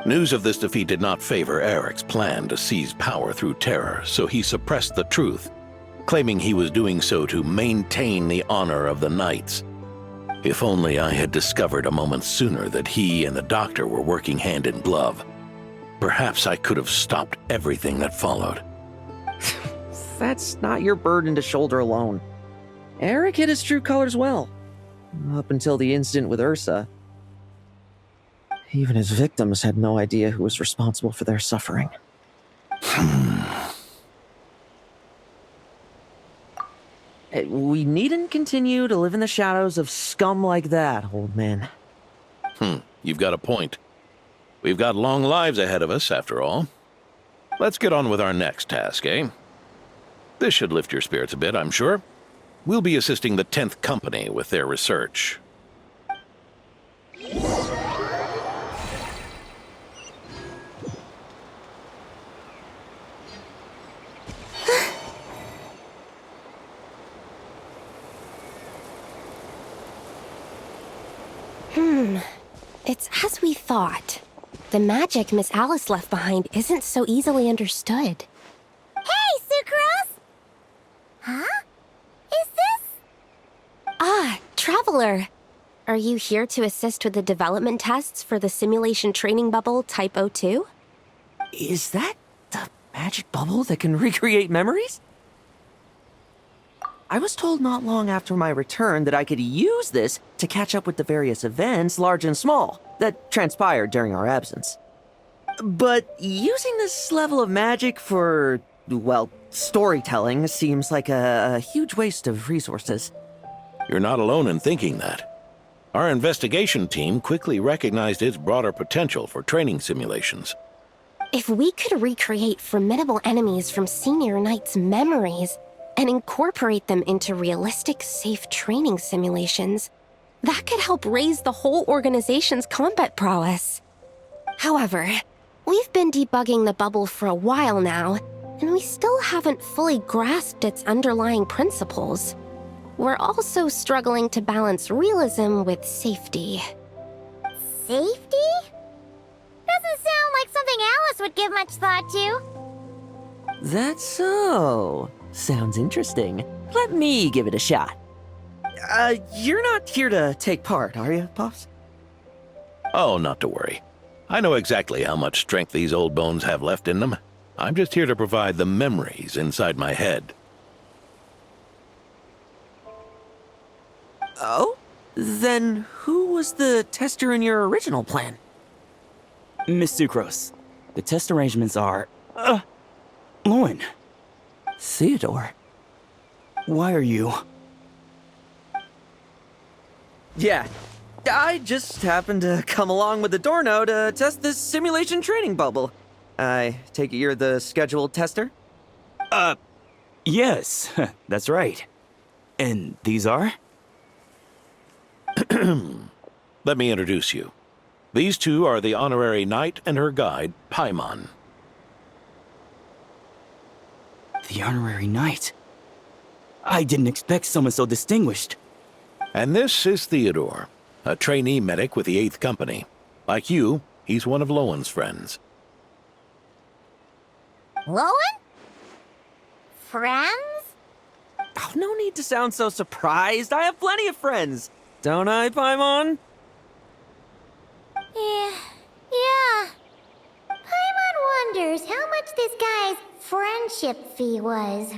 Speaker 11: News of this defeat did not favor Eric's plan to seize power through terror, so he suppressed the truth, claiming he was doing so to maintain the honor of the Knights. If only I had discovered a moment sooner that he and the Doctor were working hand in glove. Perhaps I could have stopped everything that followed.
Speaker 8: That's not your burden to shoulder alone. Eric hid his true colors well. Up until the incident with Ursa. Even his victims had no idea who was responsible for their suffering. We needn't continue to live in the shadows of scum like that, old man.
Speaker 11: You've got a point. We've got long lives ahead of us, after all. Let's get on with our next task, eh? This should lift your spirits a bit, I'm sure. We'll be assisting the 10th Company with their research.
Speaker 16: It's as we thought. The magic Miss Alice left behind isn't so easily understood.
Speaker 2: Hey, Sucrose! Huh? Is this?
Speaker 16: Ah, Traveler. Are you here to assist with the development tests for the simulation training bubble Type 02?
Speaker 8: Is that the magic bubble that can recreate memories? I was told not long after my return that I could use this to catch up with the various events, large and small, that transpired during our absence. But using this level of magic for, well, storytelling seems like a huge waste of resources.
Speaker 11: You're not alone in thinking that. Our investigation team quickly recognized its broader potential for training simulations.
Speaker 16: If we could recreate formidable enemies from Senior Knight's memories and incorporate them into realistic, safe training simulations, that could help raise the whole organization's combat prowess. However, we've been debugging the bubble for a while now, and we still haven't fully grasped its underlying principles. We're also struggling to balance realism with safety.
Speaker 2: Safety? Doesn't sound like something Alice would give much thought to.
Speaker 8: That's so. Sounds interesting. Let me give it a shot. You're not here to take part, are you, Pops?
Speaker 11: Oh, not to worry. I know exactly how much strength these old bones have left in them. I'm just here to provide the memories inside my head.
Speaker 8: Oh? Then who was the tester in your original plan?
Speaker 17: Miss Sucrose, the test arrangements are... Lohen.
Speaker 8: Theodore.
Speaker 17: Why are you...
Speaker 8: Yeah, I just happened to come along with the Dorno to test this simulation training bubble. I take it you're the scheduled tester?
Speaker 17: Yes, that's right. And these are?
Speaker 11: Let me introduce you. These two are the honorary knight and her guide, Paimon.
Speaker 17: The honorary knight? I didn't expect someone so distinguished.
Speaker 11: And this is Theodore, a trainee medic with the 8th Company. Like you, he's one of Lowen's friends.
Speaker 2: Lohen? Friends?
Speaker 8: Oh, no need to sound so surprised. I have plenty of friends. Don't I, Paimon?
Speaker 2: Yeah. Paimon wonders how much this guy's friendship fee was.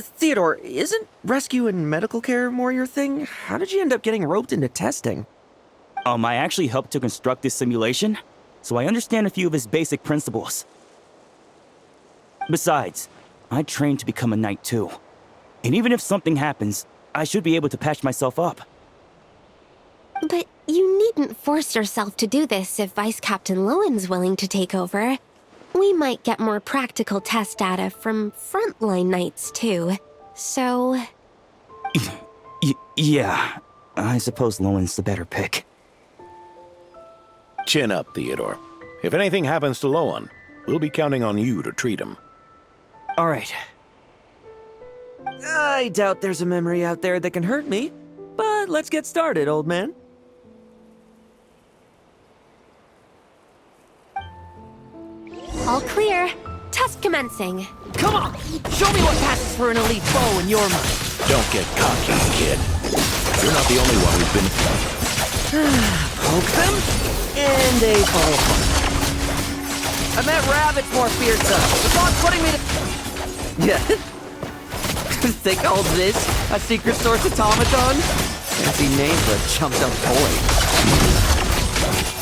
Speaker 8: Theodore, isn't rescue and medical care more your thing? How did you end up getting roped into testing?
Speaker 17: I actually helped to construct this simulation, so I understand a few of its basic principles. Besides, I trained to become a knight too. And even if something happens, I should be able to patch myself up.
Speaker 16: But you needn't force yourself to do this if Vice Captain Lowen's willing to take over. We might get more practical test data from frontline knights too, so...
Speaker 17: Yeah, I suppose Lowen's the better pick.
Speaker 11: Chin up, Theodore. If anything happens to Lowen, we'll be counting on you to treat him.
Speaker 17: All right.
Speaker 8: I doubt there's a memory out there that can hurt me, but let's get started, old man.
Speaker 16: All clear. Test commencing.
Speaker 8: Come on! Show me what passes for an elite foe in your mind.
Speaker 11: Don't get cocky, kid. You're not the only one who's been...
Speaker 8: Poke them, and they fall apart. I met rabbits more fearsome. The thought putting me to... Yeah. They called this a secret source automaton? Fancy name for a chumped up boy.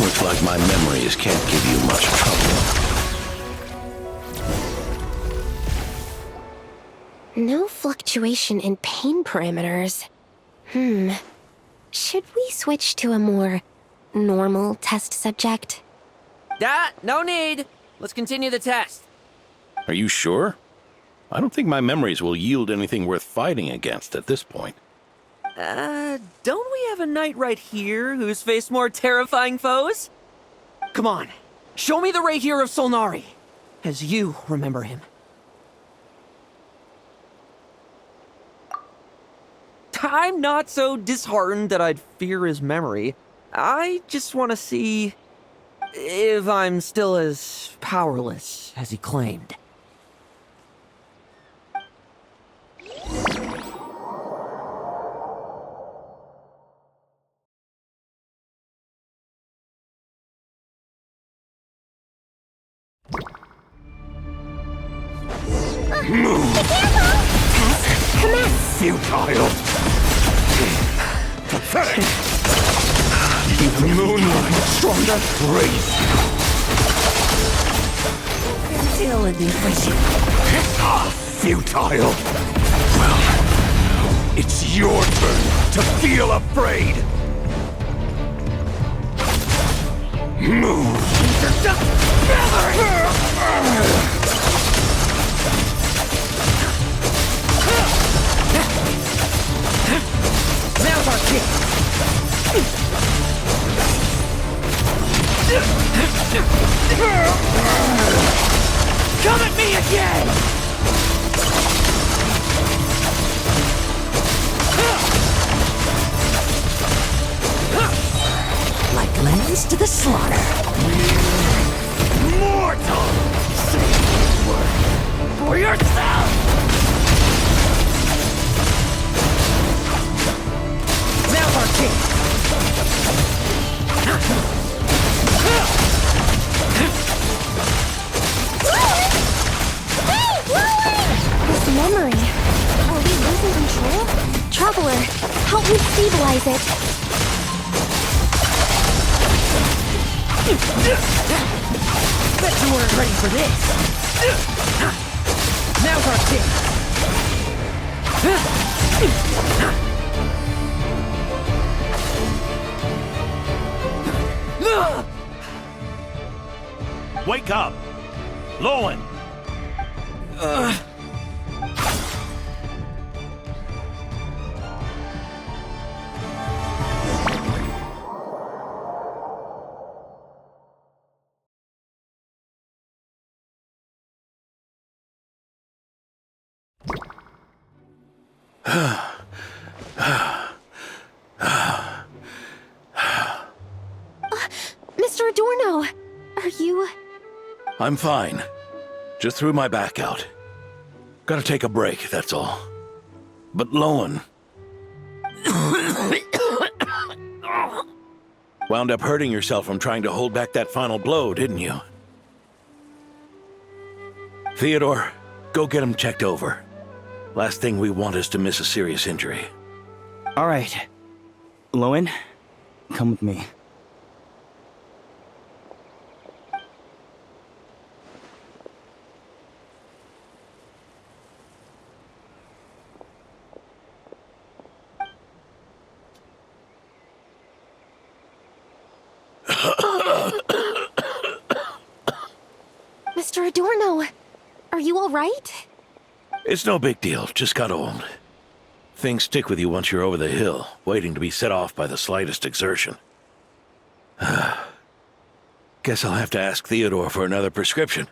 Speaker 11: Looks like my memories can't give you much trouble.
Speaker 16: No fluctuation in pain parameters. Should we switch to a more normal test subject?
Speaker 8: No need. Let's continue the test.
Speaker 11: Are you sure? I don't think my memories will yield anything worth fighting against at this point.
Speaker 8: Don't we have a knight right here who's faced more terrifying foes? Come on, show me the Rahier of Solnari, as you remember him. I'm not so disheartened that I'd fear his memory. I just want to see if I'm still as powerless as he claimed.
Speaker 9: Futile! Pathetic! The moonlight stronger race!
Speaker 8: Still in the equation.
Speaker 9: Futile! Well, it's your turn to feel afraid! Move!
Speaker 8: Now's our chance! Come at me again! Like lambs to the slaughter.
Speaker 9: Mortal!
Speaker 8: Say a word for yourself! Now's our chance!
Speaker 16: This memory. Are we losing control? Traveler, help me stabilize it.
Speaker 8: Bet you weren't ready for this. Now's our chance.
Speaker 1: Wake up! Lohen!
Speaker 16: Mr. Adorno, are you...
Speaker 11: I'm fine. Just threw my back out. Gotta take a break, that's all. But Lohen... wound up hurting yourself from trying to hold back that final blow, didn't you? Theodore, go get him checked over. Last thing we want is to miss a serious injury.
Speaker 17: All right. Lohen, come with me.
Speaker 16: Mr. Adorno, are you all right?
Speaker 11: It's no big deal, just got old. Things stick with you once you're over the hill, waiting to be set off by the slightest exertion. Guess I'll have to ask Theodore for another prescription.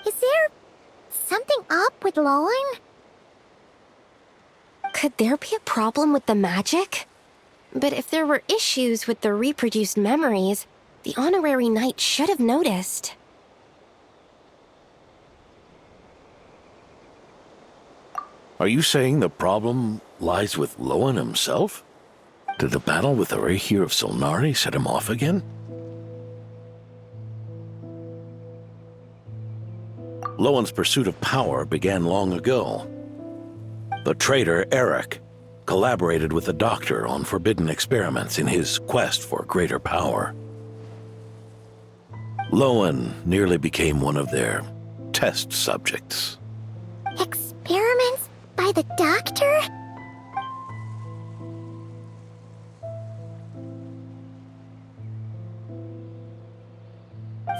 Speaker 2: Is there something up with Lohen?
Speaker 16: Could there be a problem with the magic? But if there were issues with the reproduced memories, the honorary knight should have noticed.
Speaker 11: Are you saying the problem lies with Lohen himself? Did the battle with the Rehir of Solnari set him off again? Lohen's pursuit of power began long ago. The traitor Eric collaborated with the Doctor on forbidden experiments in his quest for greater power. Lohen nearly became one of their test subjects.
Speaker 2: Experiments by the Doctor?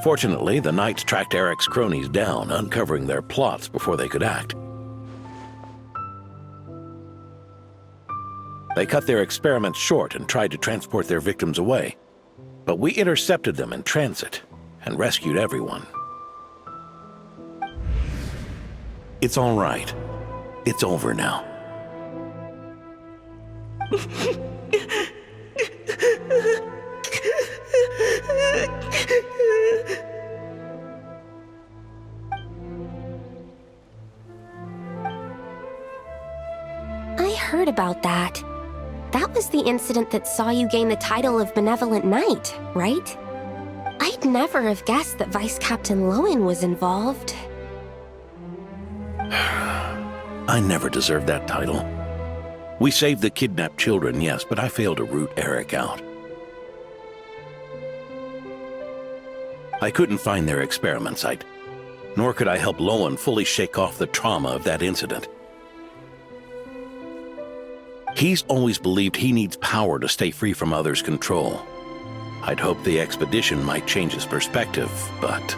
Speaker 11: Fortunately, the Knights tracked Eric's cronies down, uncovering their plots before they could act. They cut their experiments short and tried to transport their victims away, but we intercepted them in transit and rescued everyone. It's all right. It's over now.
Speaker 16: I heard about that. That was the incident that saw you gain the title of Benevolent Knight, right? I'd never have guessed that Vice Captain Lohen was involved.
Speaker 11: I never deserved that title. We saved the kidnapped children, yes, but I failed to root Eric out. I couldn't find their experiment site, nor could I help Lohen fully shake off the trauma of that incident. He's always believed he needs power to stay free from others' control. I'd hoped the expedition might change his perspective, but...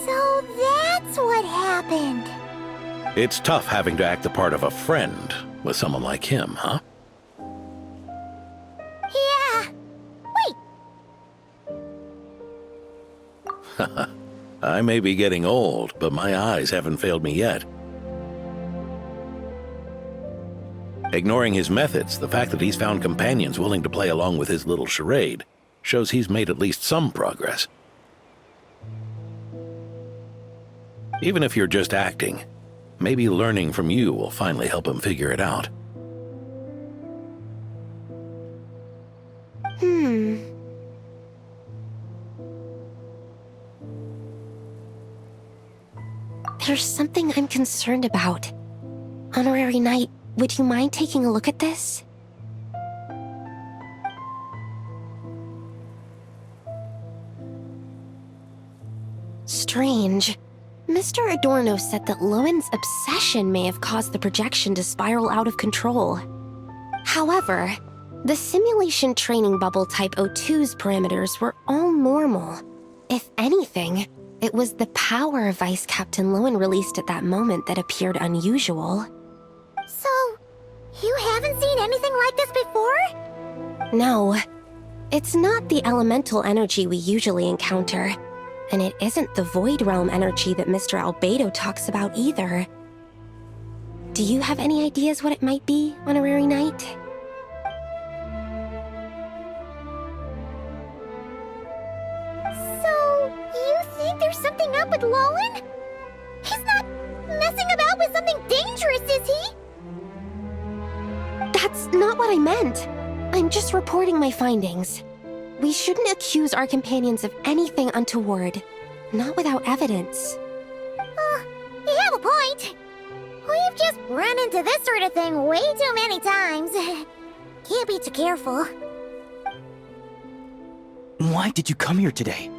Speaker 2: So that's what happened.
Speaker 11: It's tough having to act the part of a friend with someone like him, huh?
Speaker 2: Yeah.
Speaker 11: I may be getting old, but my eyes haven't failed me yet. Ignoring his methods, the fact that he's found companions willing to play along with his little charade shows he's made at least some progress. Even if you're just acting, maybe learning from you will finally help him figure it out.
Speaker 16: There's something I'm concerned about. Honorary Knight, would you mind taking a look at this? Strange. Mr. Adorno said that Lowen's obsession may have caused the projection to spiral out of control. However, the simulation training bubble Type 02's parameters were all normal. If anything, it was the power Vice Captain Lohen released at that moment that appeared unusual.
Speaker 2: So, you haven't seen anything like this before?
Speaker 16: No. It's not the elemental energy we usually encounter. And it isn't the Void Realm energy that Mr. Albedo talks about either. Do you have any ideas what it might be, Honorary Knight?
Speaker 2: So, you think there's something up with Lohen? He's not messing about with something dangerous, is he?
Speaker 16: That's not what I meant. I'm just reporting my findings. We shouldn't accuse our companions of anything untoward. Not without evidence.
Speaker 2: You have a point. We've just run into this sort of thing way too many times. Can't be too careful.
Speaker 17: Why did you come here today?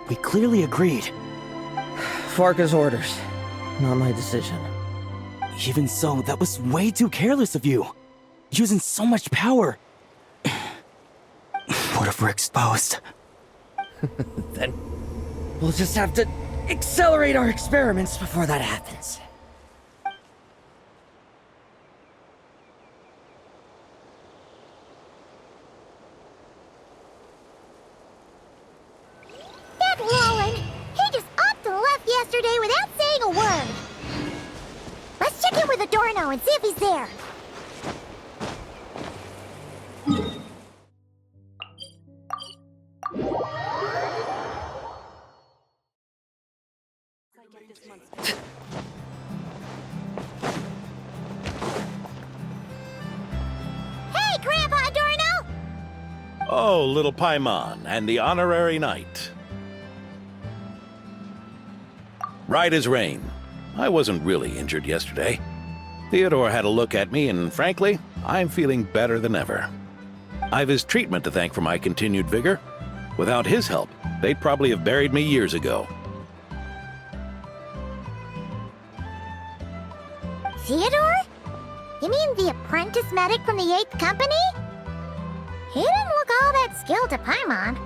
Speaker 17: We clearly agreed.
Speaker 18: Farka's orders. Not my decision.
Speaker 17: Even so, that was way too careless of you. Using so much power. What if we're exposed?
Speaker 18: Then we'll just have to accelerate our experiments before that happens.
Speaker 2: That Lohen! He just up and left yesterday without saying a word. Let's check in with Adorno and see if he's there. Hey, Grandpa Adorno!
Speaker 11: Oh, little Paimon and the Honorary Knight. Right as rain. I wasn't really injured yesterday. Theodore had a look at me, and frankly, I'm feeling better than ever. I've his treatment to thank for my continued vigor. Without his help, they'd probably have buried me years ago.
Speaker 2: Theodore? You mean the apprentice medic from the 8th Company? He didn't look all that skilled to Paimon.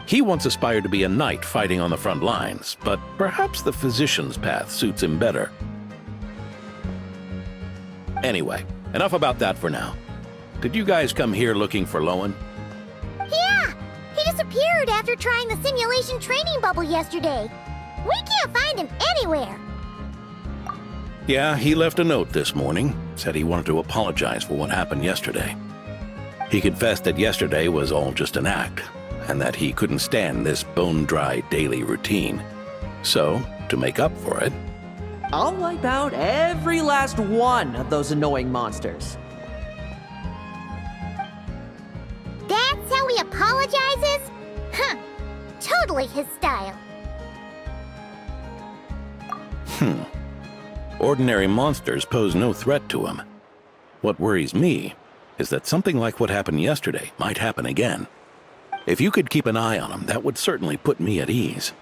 Speaker 11: He once aspired to be a knight fighting on the front lines, but perhaps the physician's path suits him better. Anyway, enough about that for now. Did you guys come here looking for Lohen?
Speaker 2: Yeah! He disappeared after trying the simulation training bubble yesterday. We can't find him anywhere.
Speaker 11: Yeah, he left a note this morning. Said he wanted to apologize for what happened yesterday. He confessed that yesterday was all just an act, and that he couldn't stand this bone-dry daily routine. So, to make up for it,
Speaker 8: I'll wipe out every last one of those annoying monsters.
Speaker 2: That's how he apologizes? Huh. Totally his style.
Speaker 11: Ordinary monsters pose no threat to him. What worries me is that something like what happened yesterday might happen again. If you could keep an eye on him, that would certainly put me at ease.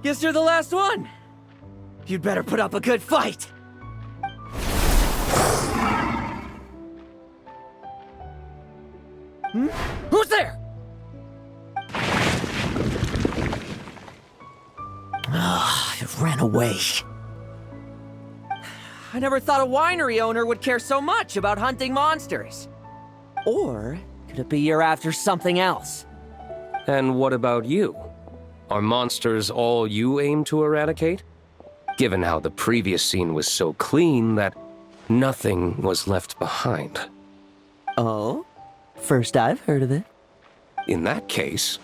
Speaker 18: Guess you're the last one. You'd better put up a good fight. Who's there?
Speaker 8: It ran away.
Speaker 18: I never thought a winery owner would care so much about hunting monsters. Or could it be you're after something else?
Speaker 15: And what about you? Are monsters all you aim to eradicate? Given how the previous scene was so clean that nothing was left behind.
Speaker 8: Oh? First I've heard of it.
Speaker 15: In that case,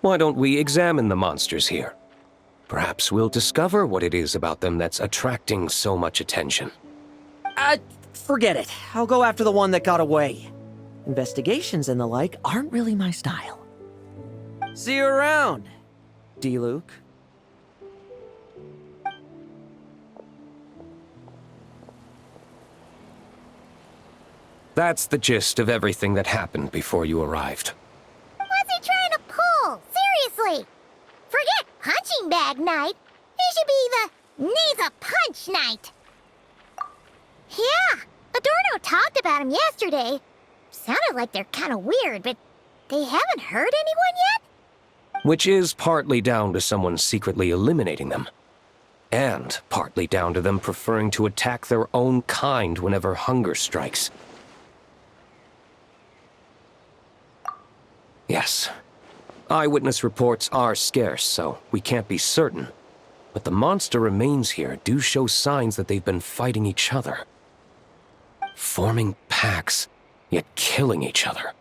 Speaker 15: why don't we examine the monsters here? Perhaps we'll discover what it is about them that's attracting so much attention.
Speaker 8: Forget it. I'll go after the one that got away. Investigations and the like aren't really my style.
Speaker 18: See you around, D-Luke.
Speaker 15: That's the gist of everything that happened before you arrived.
Speaker 2: What's he trying to pull? Seriously! Forget punching bag night. It should be the needs a punch night. Yeah, Adorno talked about him yesterday. Sounded like they're kind of weird, but they haven't hurt anyone yet?
Speaker 15: Which is partly down to someone secretly eliminating them. And partly down to them preferring to attack their own kind whenever hunger strikes. Yes. Eyewitness reports are scarce, so we can't be certain. But the monster remains here do show signs that they've been fighting each other. Forming packs, yet killing each other.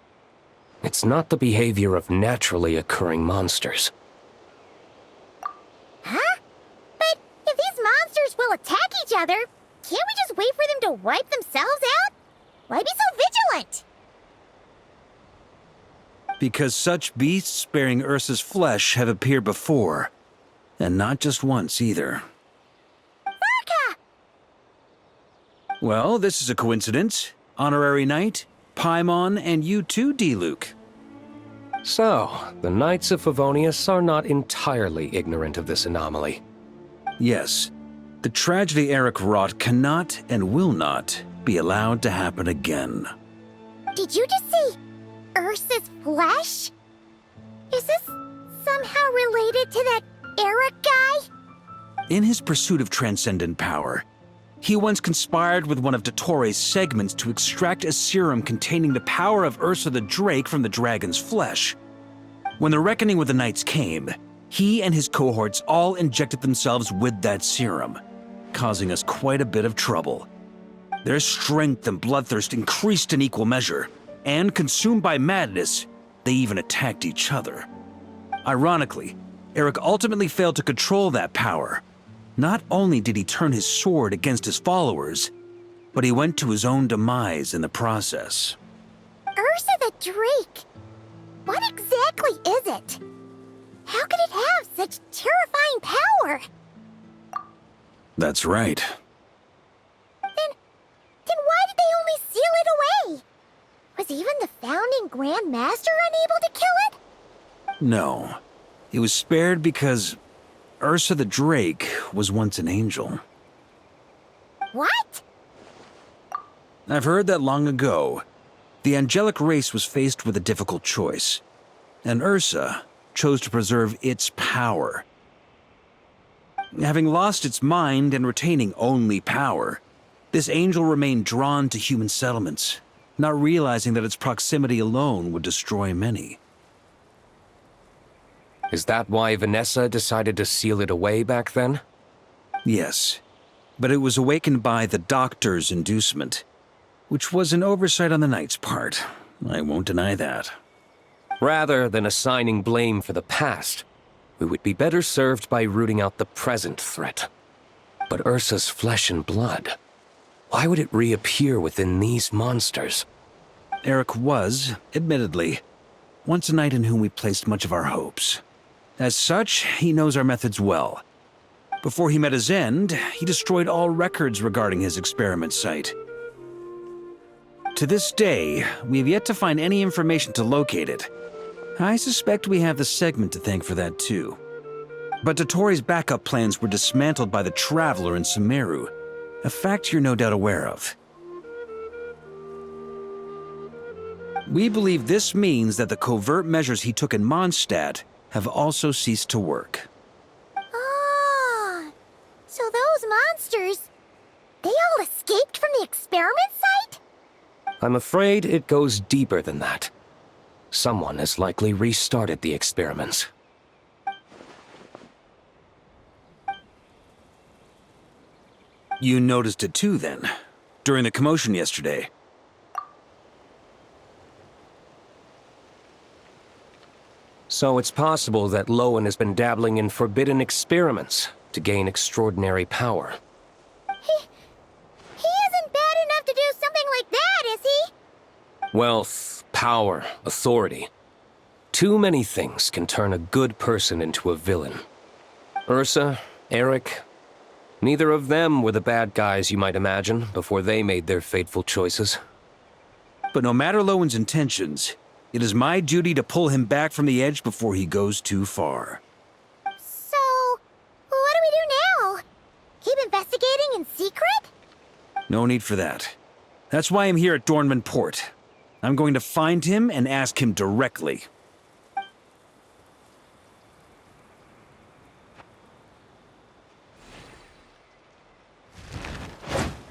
Speaker 15: It's not the behavior of naturally occurring monsters.
Speaker 2: Huh? But if these monsters will attack each other, can't we just wait for them to wipe themselves out? Why be so vigilant?
Speaker 6: Because such beasts bearing Ursa's flesh have appeared before. And not just once, either.
Speaker 2: Varka!
Speaker 6: Well, this is a coincidence. Honorary Knight, Paimon, and you too, D-Luke.
Speaker 15: So, the Knights of Favonius are not entirely ignorant of this anomaly.
Speaker 6: Yes. The tragedy Eric wrought cannot and will not be allowed to happen again.
Speaker 2: Did you just say Ursa's flesh? Is this somehow related to that Eric guy?
Speaker 6: In his pursuit of transcendent power, he once conspired with one of Dottores' segments to extract a serum containing the power of Ursa the Drake from the dragon's flesh. When the reckoning with the Knights came, He and his cohorts all injected themselves with that serum, causing us quite a bit of trouble. Their strength and bloodthirst increased in equal measure, and consumed by madness, they even attacked each other. Ironically, Eric ultimately failed to control that power. Not only did he turn his sword against his followers, but he went to his own demise in the process.
Speaker 2: Ursa the Drake! What exactly is it? How could it have such terrifying power?
Speaker 6: That's right.
Speaker 2: Then why did they only seal it away? Was even the founding Grand Master unable to kill it?
Speaker 6: No. It was spared because Ursa the Drake was once an angel.
Speaker 2: What?
Speaker 6: I've heard that long ago, the angelic race was faced with a difficult choice, and Ursa chose to preserve its power. Having lost its mind and retaining only power, this angel remained drawn to human settlements, not realizing that its proximity alone would destroy many.
Speaker 15: Is that why Vanessa decided to seal it away back then?
Speaker 6: Yes, but it was awakened by the Doctor's inducement, which was an oversight on the Knight's part. I won't deny that.
Speaker 15: Rather than assigning blame for the past, we would be better served by rooting out the present threat. But Ursa's flesh and blood, why would it reappear within these monsters?
Speaker 6: Eric was, admittedly, once a knight in whom we placed much of our hopes. As such, he knows our methods well. Before he met his end, he destroyed all records regarding his experiment site. To this day, we have yet to find any information to locate it. I suspect we have the segment to thank for that too. But Dotori's backup plans were dismantled by the Traveler in Sumeru, a fact you're no doubt aware of. We believe this means that the covert measures he took in Mondstadt have also ceased to work.
Speaker 2: Ah, so those monsters, they all escaped from the experiment site?
Speaker 15: I'm afraid it goes deeper than that. Someone has likely restarted the experiments.
Speaker 6: You noticed it too, then, during the commotion yesterday.
Speaker 15: So it's possible that Lohen has been dabbling in forbidden experiments to gain extraordinary power.
Speaker 2: He isn't bad enough to do something like that, is he?
Speaker 15: Wealth, power, authority. Too many things can turn a good person into a villain. Ursa, Eric, neither of them were the bad guys you might imagine before they made their fateful choices.
Speaker 6: But no matter Lowen's intentions, it is my duty to pull him back from the edge before he goes too far.
Speaker 2: So, what do we do now? Keep investigating in secret?
Speaker 6: No need for that. That's why I'm here at Dornman Port. I'm going to find him and ask him directly.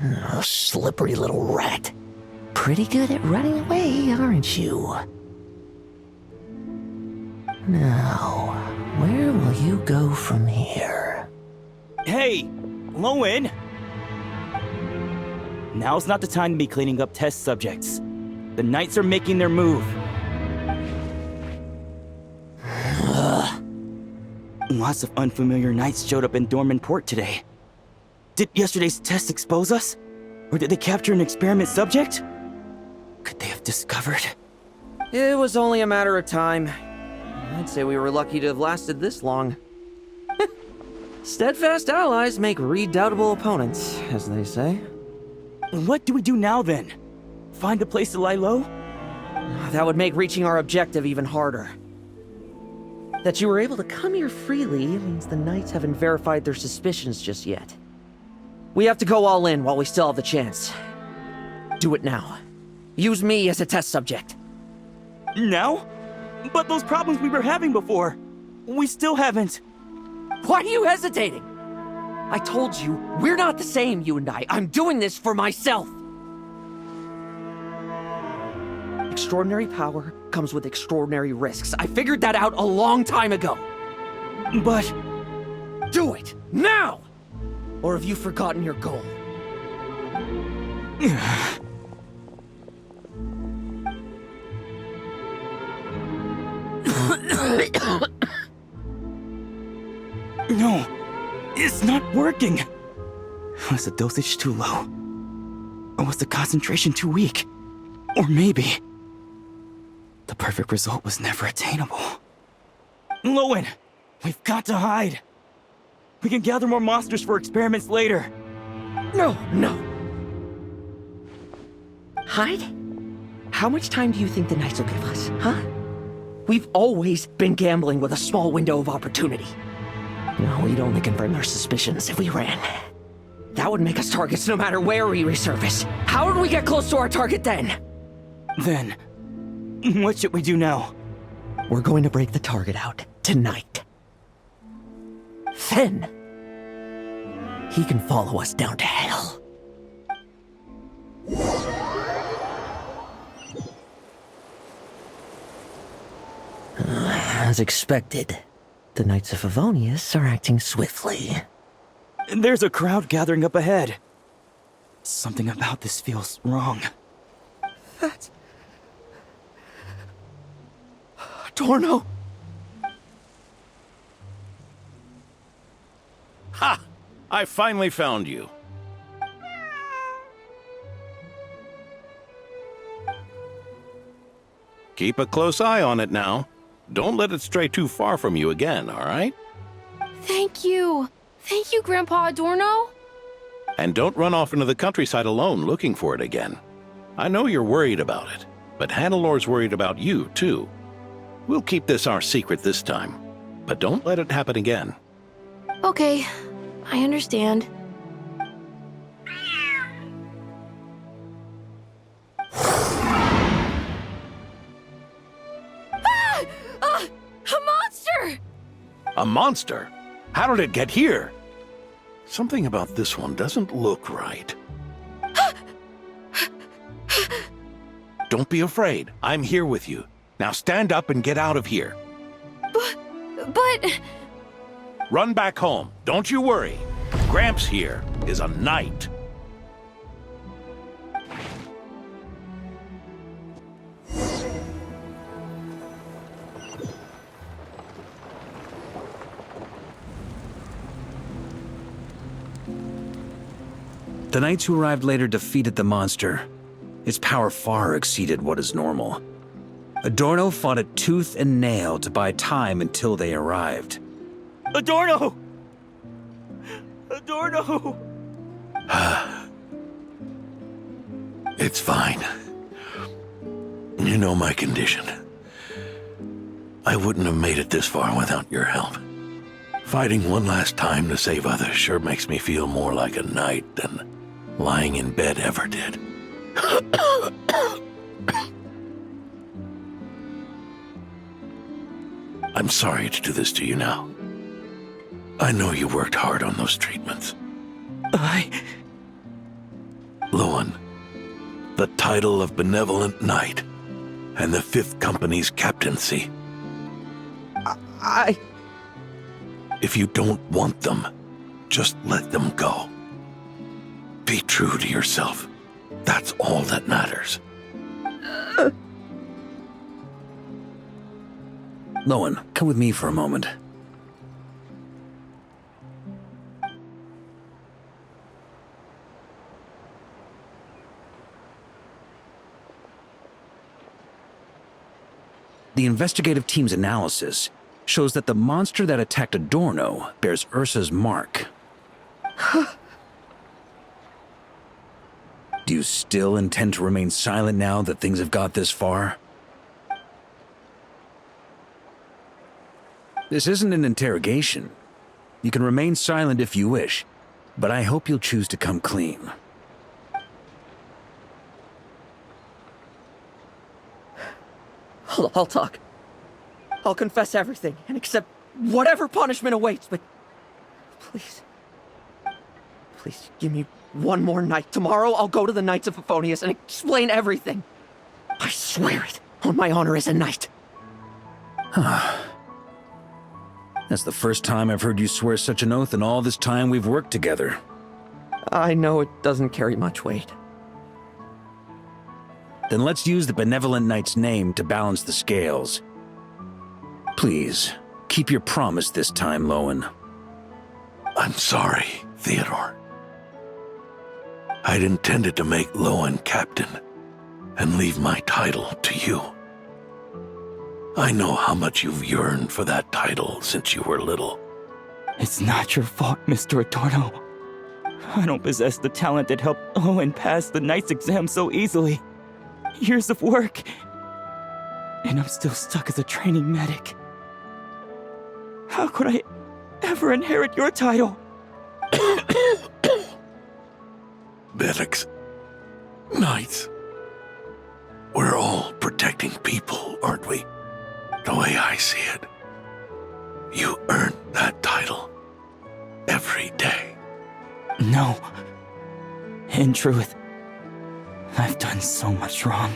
Speaker 19: Oh, slippery little rat. Pretty good at running away, aren't you? Now, where will you go from here?
Speaker 17: Hey, Lohen! Now's not the time to be cleaning up test subjects. The Knights are making their move. Lots of unfamiliar Knights showed up in Dorman Port today. Did yesterday's test expose us? Or did they capture an experiment subject? Could they have discovered?
Speaker 18: It was only a matter of time. I'd say we were lucky to have lasted this long. Steadfast allies make redoubtable opponents, as they say.
Speaker 17: What do we do now, then? Find a place to lie low?
Speaker 18: That would make reaching our objective even harder. That you were able to come here freely means the Knights haven't verified their suspicions just yet. We have to go all in while we still have the chance. Do it now. Use me as a test subject.
Speaker 17: Now? But those problems we were having before, we still haven't.
Speaker 18: Why are you hesitating? I told you, we're not the same, you and I. I'm doing this for myself. Extraordinary power comes with extraordinary risks. I figured that out a long time ago.
Speaker 17: But...
Speaker 18: Do it! Now! Or have you forgotten your goal?
Speaker 17: No, it's not working. Was the dosage too low? Or was the concentration too weak? Or maybe the perfect result was never attainable. Lohen, we've got to hide. We can gather more monsters for experiments later.
Speaker 18: No. Hide? How much time do you think the Knights will give us, huh? We've always been gambling with a small window of opportunity. No, we'd only confirm their suspicions if we ran. That would make us targets no matter where we resurface. How would we get close to our target then?
Speaker 17: Then, what should we do now?
Speaker 18: We're going to break the target out tonight. Then, he can follow us down to hell. As expected, the Knights of Favonius are acting swiftly.
Speaker 17: There's a crowd gathering up ahead. Something about this feels wrong.
Speaker 18: That's... Adorno!
Speaker 11: Ha! I finally found you. Keep a close eye on it now. Don't let it stray too far from you again, all right?
Speaker 10: Thank you. Thank you, Grandpa Adorno.
Speaker 11: And don't run off into the countryside alone looking for it again. I know you're worried about it, but Hannelor's worried about you, too. We'll keep this our secret this time, but don't let it happen again.
Speaker 10: Okay, I understand. A monster!
Speaker 11: A monster? How did it get here? Something about this one doesn't look right. Don't be afraid. I'm here with you. Now stand up and get out of here.
Speaker 10: But...
Speaker 11: Run back home. Don't you worry. Gramps here is a knight.
Speaker 6: The knights who arrived later defeated the monster. Its power far exceeded what is normal. Adorno fought it tooth and nail to buy time until they arrived.
Speaker 17: Adorno! Adorno!
Speaker 11: It's fine. You know my condition. I wouldn't have made it this far without your help. Fighting one last time to save others sure makes me feel more like a knight than lying in bed ever did. I'm sorry to do this to you now. I know you worked hard on those treatments. Lohen, the title of Benevolent Knight and the 5th Company's captaincy. If you don't want them, just let them go. Be true to yourself. That's all that matters.
Speaker 6: Lohen, come with me for a moment. The investigative team's analysis shows that the monster that attacked Adorno bears Ursa's mark. Do you still intend to remain silent now that things have got this far? This isn't an interrogation. You can remain silent if you wish, but I hope you'll choose to come clean.
Speaker 18: I'll talk. I'll confess everything and accept whatever punishment awaits, but please, give me one more night. Tomorrow I'll go to the Knights of Favonius and explain everything. I swear it on my honor as a knight.
Speaker 6: That's the first time I've heard you swear such an oath in all this time we've worked together.
Speaker 18: I know it doesn't carry much weight.
Speaker 6: Then let's use the Benevolent Knight's name to balance the scales. Please, keep your promise this time, Lohen.
Speaker 11: I'm sorry, Theodore. I'd intended to make Lohen captain and leave my title to you. I know how much you've yearned for that title since you were little.
Speaker 17: It's not your fault, Mr. Adorno. I don't possess the talent that helped Lohen pass the Knight's exam so easily. Years of work, and I'm still stuck as a training medic. How could I ever inherit your title?
Speaker 11: Medics, knights, we're all protecting people, aren't we? The way I see it, you earned that title every day.
Speaker 17: No. In truth, I've done so much wrong.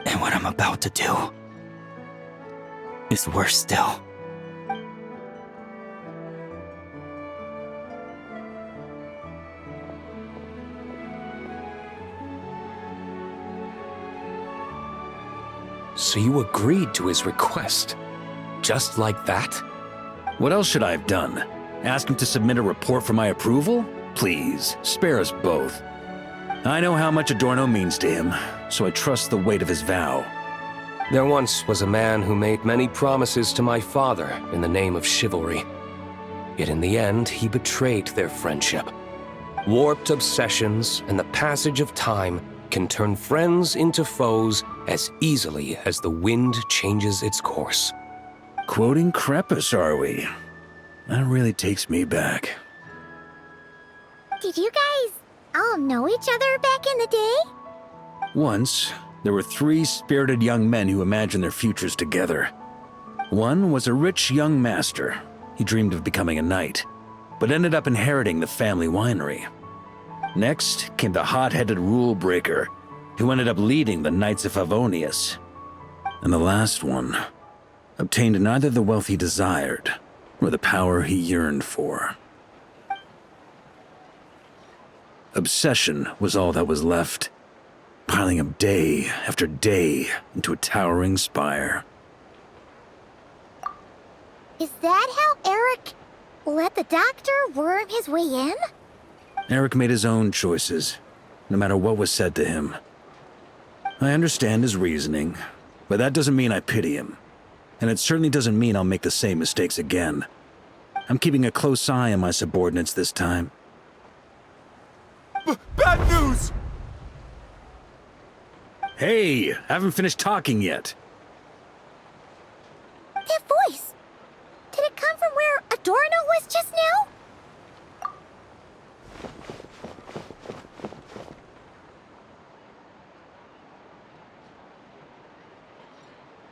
Speaker 17: And what I'm about to do is worse still.
Speaker 15: So you agreed to his request? Just like that?
Speaker 6: What else should I have done? Ask him to submit a report for my approval? Please, spare us both. I know how much Adorno means to him, so I trust the weight of his vow.
Speaker 15: There once was a man who made many promises to my father in the name of chivalry. Yet in the end, he betrayed their friendship. Warped obsessions and the passage of time can turn friends into foes as easily as the wind changes its course.
Speaker 6: Quoting Crepus, are we? That really takes me back.
Speaker 2: Did you guys all know each other back in the day?
Speaker 6: Once, there were 3 spirited young men who imagined their futures together. One was a rich young master. He dreamed of becoming a knight, but ended up inheriting the family winery. Next came the hot-headed rule breaker, who ended up leading the Knights of Favonius. And the last one obtained neither the wealth he desired, nor the power he yearned for. Obsession was all that was left, piling up day after day into a towering spire.
Speaker 2: Is that how Eric let the doctor worm his way in?
Speaker 6: Eric made his own choices, no matter what was said to him. I understand his reasoning, but that doesn't mean I pity him. And it certainly doesn't mean I'll make the same mistakes again. I'm keeping a close eye on my subordinates this time.
Speaker 9: Bad news!
Speaker 6: Hey, haven't finished talking yet.
Speaker 2: That voice! Did it come from where Adorno was just now?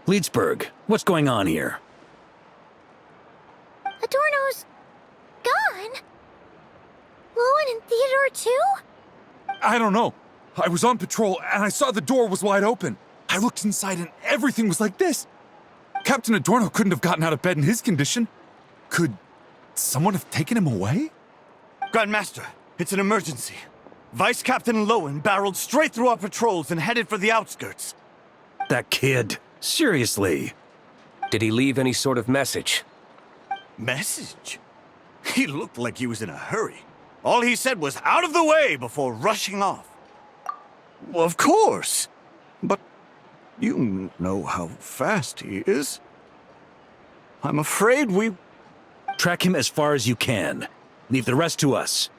Speaker 6: Leedsburg, what's going on here?
Speaker 2: Adorno's gone? Lohen and Theodore too?
Speaker 20: I don't know. I was on patrol and I saw the door was wide open. I looked inside and everything was like this. Captain Adorno couldn't have gotten out of bed in his condition. Could someone have taken him away?
Speaker 14: Grandmaster, it's an emergency. Vice Captain Lohen barreled straight through our patrols and headed for the outskirts.
Speaker 6: That kid. Seriously.
Speaker 15: Did he leave any sort of message?
Speaker 14: Message? He looked like he was in a hurry. All he said was out of the way before rushing off. Well, of course. But you know how fast he is. I'm afraid we...
Speaker 6: Track him as far as you can. Leave the rest to us.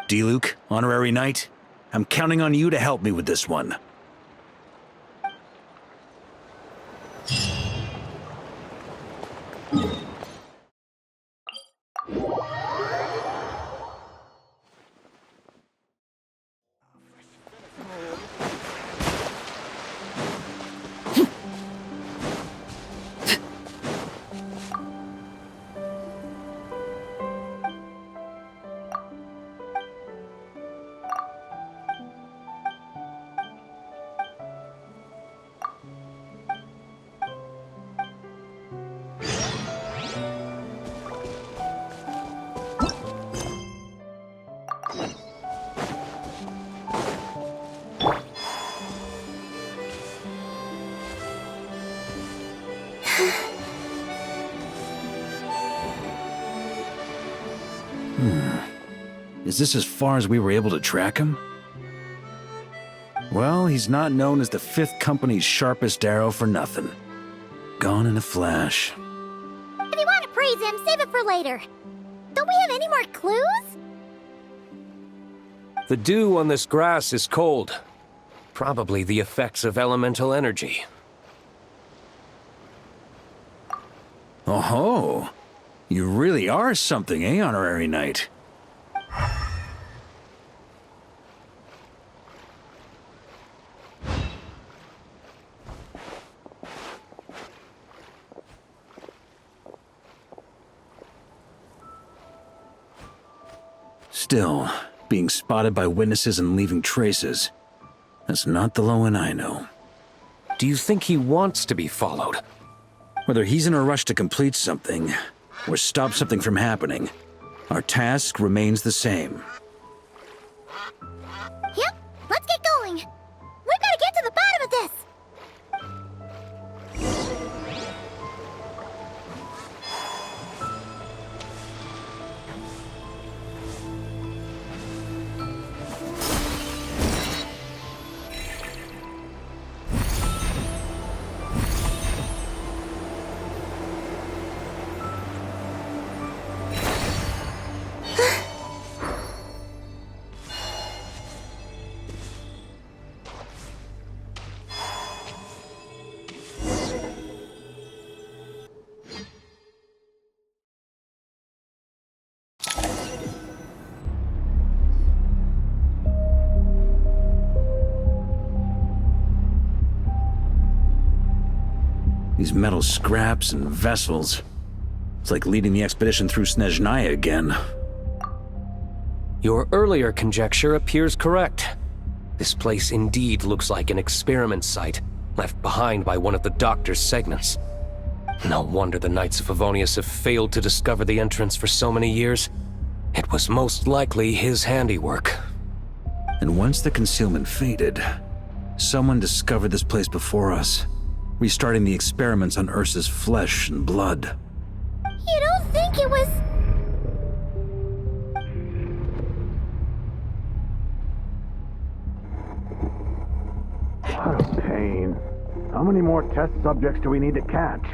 Speaker 6: D-Luke, honorary knight, I'm counting on you to help me with this one. Is this as far as we were able to track him? Well, he's not known as the 5th Company's sharpest arrow for nothing. Gone in a flash.
Speaker 2: If you want to praise him, save it for later. Don't we have any more clues?
Speaker 15: The dew on this grass is cold. Probably the effects of elemental energy.
Speaker 6: Oh-ho! You really are something, eh, Honorary Knight? Still, being spotted by witnesses and leaving traces, that's not the Lohen I know.
Speaker 15: Do you think he wants to be followed?
Speaker 6: Whether he's in a rush to complete something, or stop something from happening, our task remains the same.
Speaker 2: Yep, let's get going. We've got to get to the bottom of this.
Speaker 6: These metal scraps and vessels. It's like leading the expedition through Snezhnaya again.
Speaker 15: Your earlier conjecture appears correct. This place indeed looks like an experiment site, left behind by one of the Doctor's segments. No wonder the Knights of Favonius have failed to discover the entrance for so many years. It was most likely his handiwork.
Speaker 6: And once the concealment faded, someone discovered this place before us, restarting the experiments on Ursa's flesh and blood.
Speaker 2: You don't think it was...
Speaker 14: What a pain. How many more test subjects do we need to catch?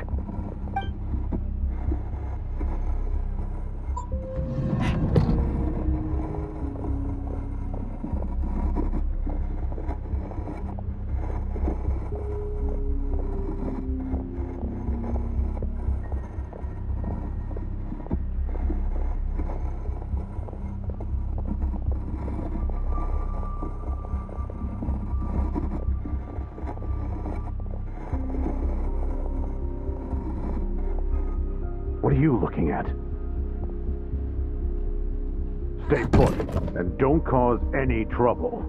Speaker 14: What are you looking at? Stay put, and don't cause any trouble.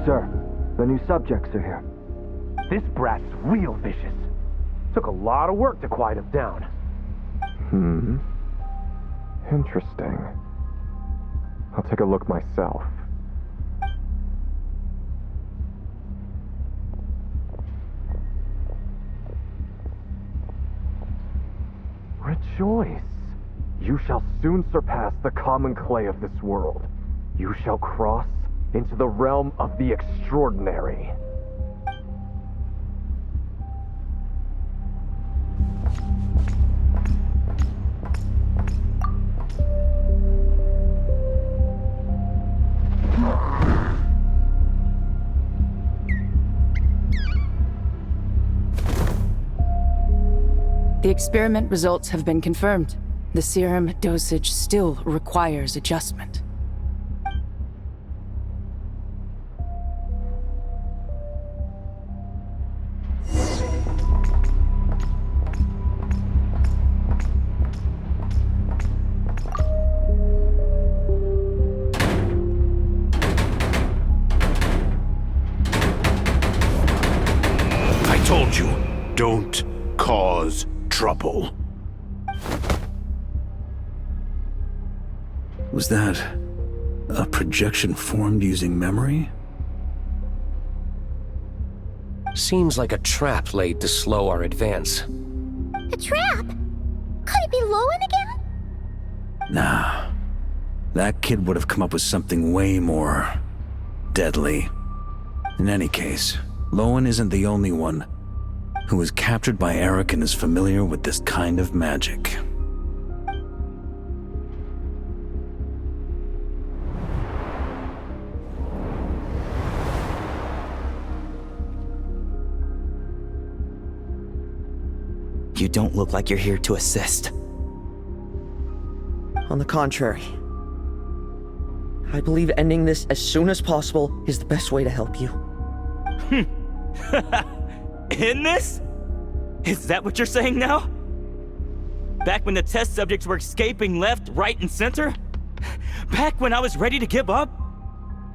Speaker 21: Sir, the new subjects are here.
Speaker 14: This brat's real vicious. Took a lot of work to quiet him down.
Speaker 22: Interesting. I'll take a look myself. Rejoice! You shall soon surpass the common clay of this world. You shall cross into the realm of the extraordinary.
Speaker 23: The experiment results have been confirmed. The serum dosage still requires adjustment.
Speaker 9: I told you, don't cause trouble.
Speaker 6: Was that a projection formed using memory?
Speaker 15: Seems like a trap laid to slow our advance.
Speaker 2: A trap? Could it be Lohen again?
Speaker 6: Nah. That kid would have come up with something way more deadly. In any case, Lohen isn't the only one who was captured by Eric and is familiar with this kind of magic.
Speaker 17: You don't look like you're here to assist.
Speaker 18: On the contrary, I believe ending this as soon as possible is the best way to help you.
Speaker 17: In this? Is that what you're saying now? Back when the test subjects were escaping left, right, and center? Back when I was ready to give up?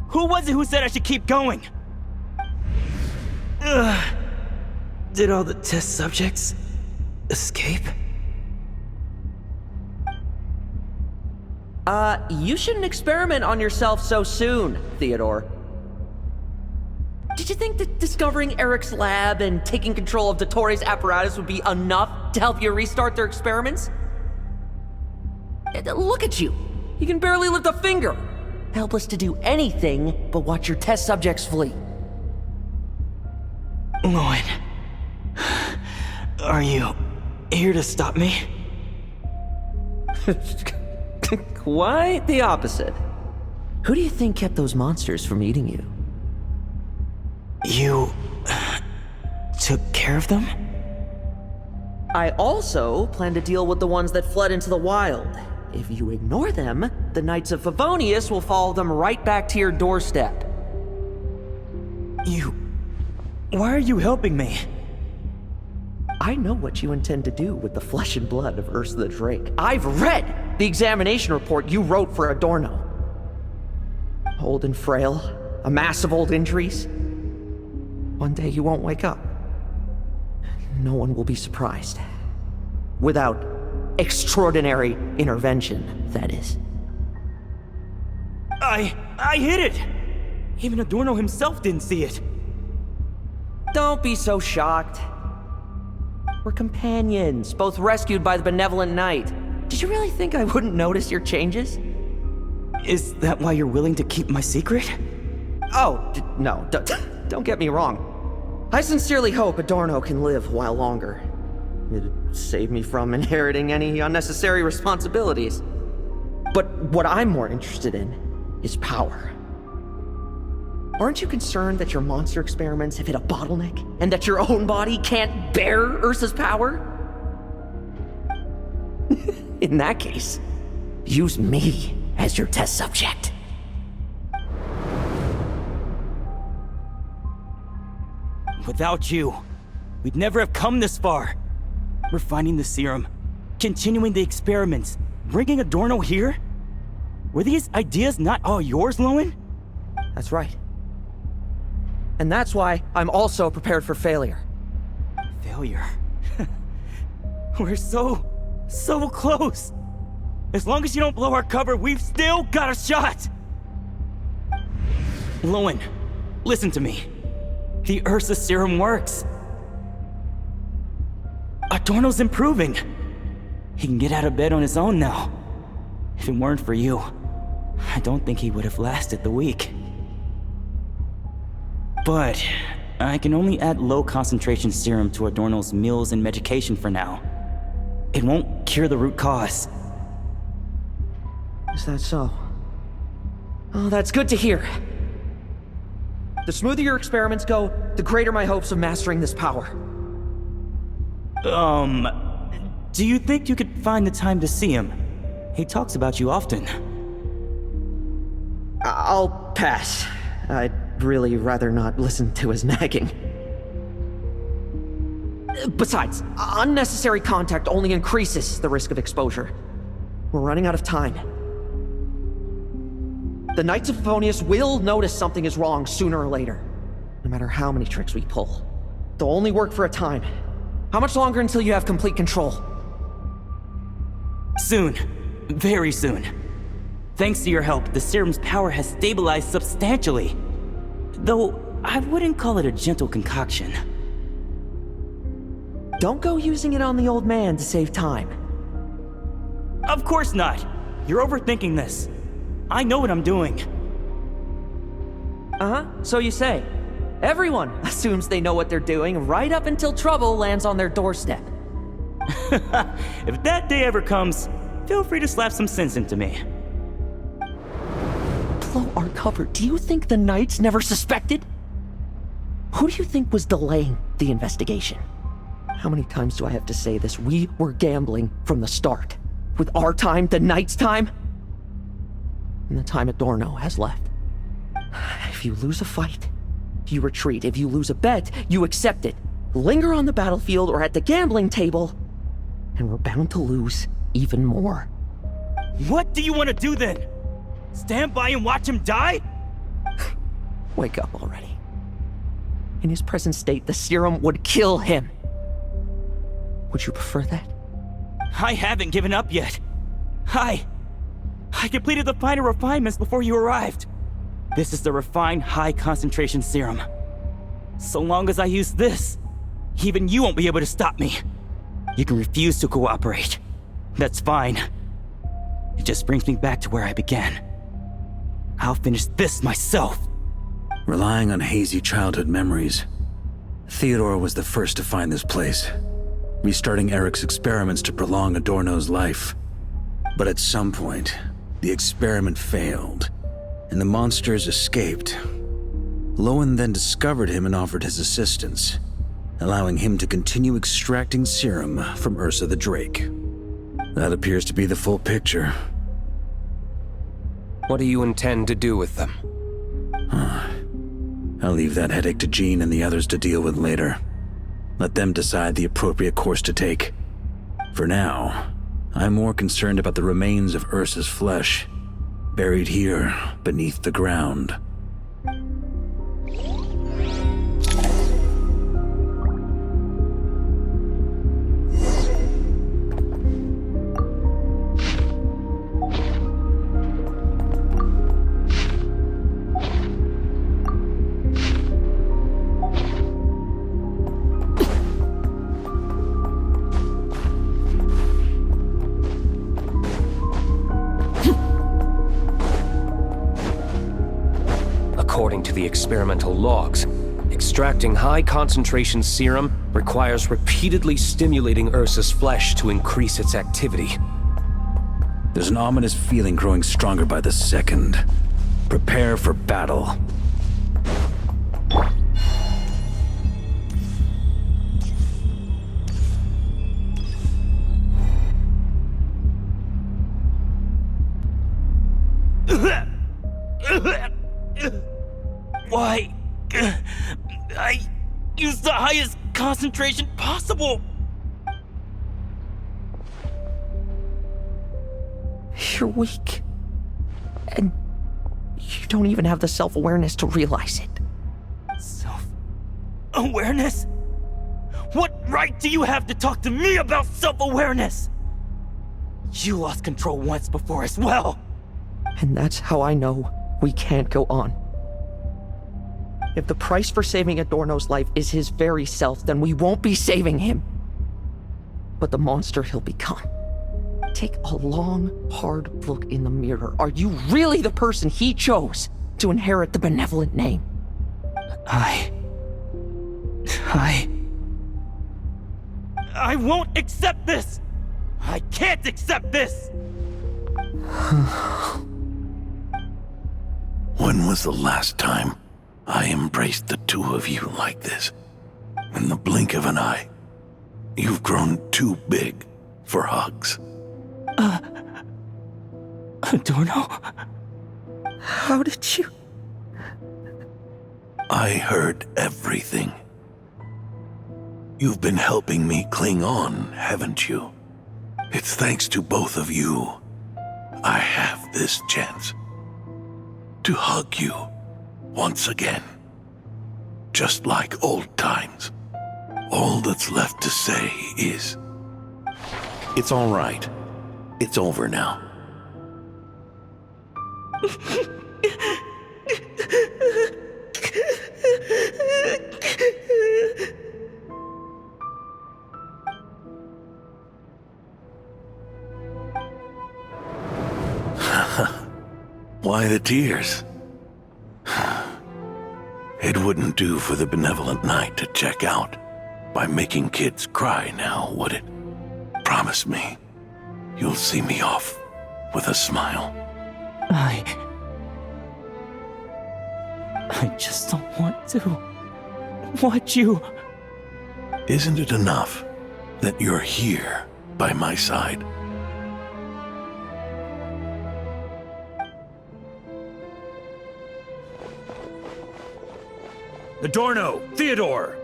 Speaker 17: Who was it who said I should keep going? Did all the test subjects escape?
Speaker 18: You shouldn't experiment on yourself so soon, Theodore. Did you think that discovering Eric's lab and taking control of Dottores' apparatus would be enough to help you restart their experiments? Look at you. You can barely lift a finger. Helpless to do anything but watch your test subjects flee.
Speaker 17: Lohen, are you here to stop me?
Speaker 18: Quite the opposite. Who do you think kept those monsters from eating you?
Speaker 17: You took care of them?
Speaker 18: I also plan to deal with the ones that fled into the wild. If you ignore them, the Knights of Favonius will follow them right back to your doorstep.
Speaker 17: Why are you helping me?
Speaker 18: I know what you intend to do with the flesh and blood of Ursa the Drake. I've read the examination report you wrote for Adorno. Old and frail, a mass of old injuries. One day you won't wake up. No one will be surprised. Without extraordinary intervention, that is.
Speaker 17: I hid it! Even Adorno himself didn't see it.
Speaker 18: Don't be so shocked. We're companions, both rescued by the benevolent knight. Did you really think I wouldn't notice your changes?
Speaker 17: Is that why you're willing to keep my secret?
Speaker 18: Oh, no, don't get me wrong. I sincerely hope Adorno can live a while longer. It'd save me from inheriting any unnecessary responsibilities. But what I'm more interested in is power. Aren't you concerned that your monster experiments have hit a bottleneck, and that your own body can't bear Ursa's power? In that case, use me as your test subject.
Speaker 17: Without you, we'd never have come this far. We're finding the serum, continuing the experiments, bringing Adorno here? Were these ideas not all yours, Lohen?
Speaker 18: That's right. And that's why I'm also prepared for failure.
Speaker 17: Failure? We're so close. As long as you don't blow our cover, we've still got a shot! Lohen, listen to me. The Ursa serum works. Adorno's improving. He can get out of bed on his own now. If it weren't for you, I don't think he would have lasted the week. But I can only add low concentration serum to Adorno's meals and medication for now. It won't cure the root cause.
Speaker 18: Is that so? Oh, that's good to hear. The smoother your experiments go, the greater my hopes of mastering this power.
Speaker 17: Do you think you could find the time to see him? He talks about you often.
Speaker 18: I'll pass. I'd really rather not listen to his nagging. Besides, unnecessary contact only increases the risk of exposure. We're running out of time. The Knights of Favonius will notice something is wrong sooner or later, no matter how many tricks we pull. They'll only work for a time. How much longer until you have complete control?
Speaker 17: Soon. Very soon. Thanks to your help, the serum's power has stabilized substantially. Though, I wouldn't call it a gentle concoction.
Speaker 18: Don't go using it on the old man to save time.
Speaker 17: Of course not! You're overthinking this. I know what I'm doing.
Speaker 18: Uh-huh, so you say. Everyone assumes they know what they're doing right up until trouble lands on their doorstep.
Speaker 17: If that day ever comes, feel free to slap some sense into me.
Speaker 18: Blow our cover. Do you think the Knights never suspected? Who do you think was delaying the investigation? How many times do I have to say this? We were gambling from the start. With our time, the Knights' time, and the time Adorno has left. If you lose a fight, you retreat. If you lose a bet, you accept it. Linger on the battlefield or at the gambling table, and we're bound to lose even more.
Speaker 17: What do you want to do then? Stand by and watch him die?
Speaker 18: Wake up already. In his present state, the serum would kill him. Would you prefer that?
Speaker 17: I haven't given up yet. I completed the final refinements before you arrived. This is the refined high-concentration serum. So long as I use this, even you won't be able to stop me. You can refuse to cooperate. That's fine. It just brings me back to where I began. I'll finish this myself.
Speaker 6: Relying on hazy childhood memories, Theodore was the first to find this place, restarting Eric's experiments to prolong Adorno's life. But at some point, the experiment failed, and the monsters escaped. Lohen then discovered him and offered his assistance, allowing him to continue extracting serum from Ursa the Drake. That appears to be the full picture.
Speaker 15: What do you intend to do with them?
Speaker 6: I'll leave that headache to Jean and the others to deal with later. Let them decide the appropriate course to take. For now, I'm more concerned about the remains of Ursa's flesh, buried here beneath the ground.
Speaker 15: According to the experimental logs, extracting high-concentration serum requires repeatedly stimulating Ursa's flesh to increase its activity.
Speaker 6: There's an ominous feeling growing stronger by the second. Prepare for battle.
Speaker 17: Why? I used the highest concentration possible.
Speaker 18: You're weak. And you don't even have the self-awareness to realize it.
Speaker 17: Self-awareness? What right do you have to talk to me about self-awareness? You lost control once before as well.
Speaker 18: And that's how I know we can't go on. If the price for saving Adorno's life is his very self, then we won't be saving him, but the monster he'll become. Take a long, hard look in the mirror. Are you really the person he chose to inherit the benevolent name?
Speaker 17: I won't accept this! I can't accept this!
Speaker 11: When was the last time I embraced the two of you like this? In the blink of an eye. You've grown too big for hugs.
Speaker 17: Adorno?
Speaker 18: How did you...
Speaker 11: I heard everything. You've been helping me cling on, haven't you? It's thanks to both of you I have this chance to hug you once again. Just like old times. All that's left to say is, it's all right. It's over now. Why the tears? It wouldn't do for the benevolent knight to check out by making kids cry now, would it? Promise me, you'll see me off with a smile.
Speaker 17: I just don't want to watch you.
Speaker 11: Isn't it enough that you're here by my side?
Speaker 6: Adorno! Theodore!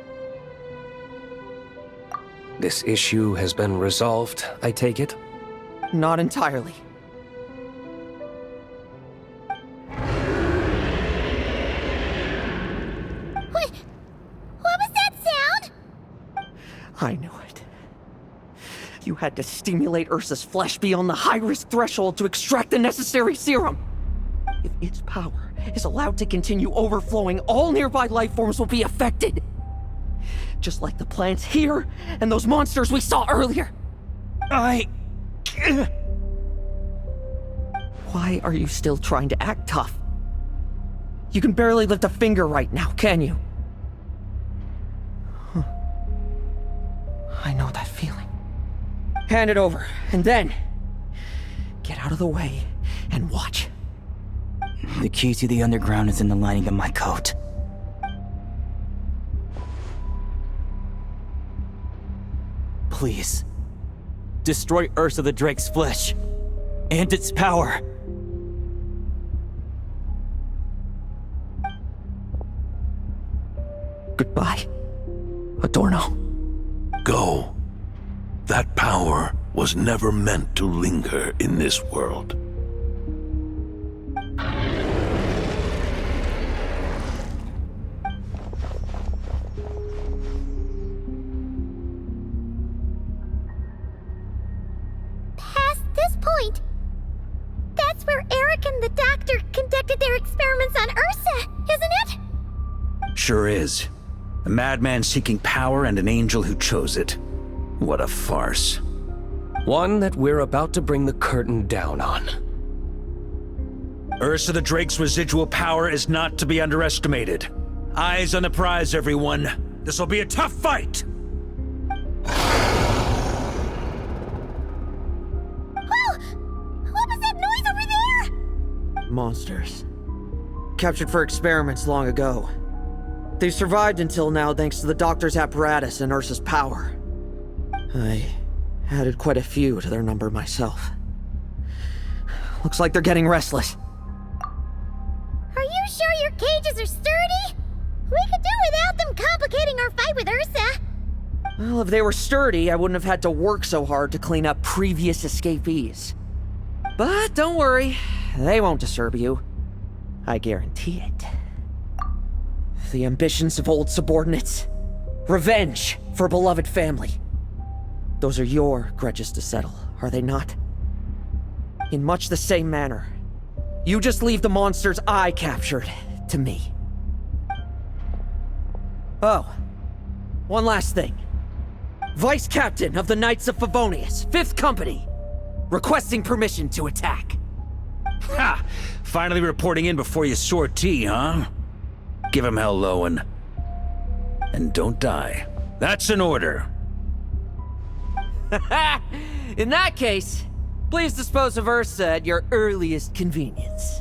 Speaker 15: This issue has been resolved, I take it?
Speaker 18: Not entirely.
Speaker 2: What was that sound?
Speaker 18: I knew it. You had to stimulate Ursa's flesh beyond the high-risk threshold to extract the necessary serum. If its power is allowed to continue overflowing, all nearby life forms will be affected. Just like the plants here and those monsters we saw earlier. Why are you still trying to act tough? You can barely lift a finger right now, can you? Huh. I know that feeling. Hand it over, and then get out of the way and watch.
Speaker 17: The key to the underground is in the lining of my coat. Please, destroy Ursa the Drake's flesh and its power.
Speaker 18: Goodbye, Adorno.
Speaker 11: Go. That power was never meant to linger in this world.
Speaker 2: Past this point, that's where Eric and the doctor conducted their experiments on Ursa, isn't it?
Speaker 6: Sure is. A madman seeking power and an angel who chose it. What a farce.
Speaker 15: One that we're about to bring the curtain down on.
Speaker 6: Ursa the Drake's residual power is not to be underestimated. Eyes on the prize, everyone. This will be a tough fight!
Speaker 2: Oh! What was that noise over there?
Speaker 18: Monsters. Captured for experiments long ago. They've survived until now thanks to the doctor's apparatus and Ursa's power. I added quite a few to their number myself. Looks like they're getting restless.
Speaker 2: Are you sure your cages are sturdy? We could do without them complicating our fight with Ursa.
Speaker 18: Well, if they were sturdy, I wouldn't have had to work so hard to clean up previous escapees. But don't worry, they won't disturb you. I guarantee it. The ambitions of old subordinates. Revenge for beloved family. Those are your grudges to settle, are they not? In much the same manner, you just leave the monsters I captured to me. Oh, one last thing. Vice Captain of the Knights of Favonius, 5th Company, requesting permission to attack.
Speaker 6: Ha! Finally reporting in before you sortie, huh? Give him hell, Lohen. And don't die. That's an order.
Speaker 18: In that case, please dispose of Ursa at your earliest convenience.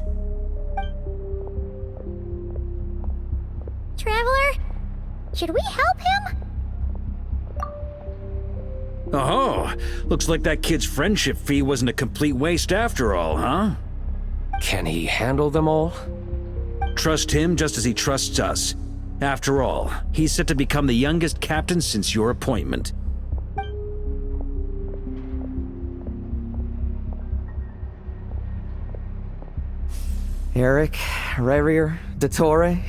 Speaker 2: Traveler, should we help him?
Speaker 6: Oh, looks like that kid's friendship fee wasn't a complete waste after all, huh?
Speaker 15: Can he handle them all?
Speaker 6: Trust him just as he trusts us. After all, he's set to become the youngest captain since your appointment.
Speaker 18: Eric, Rarier, Dottore,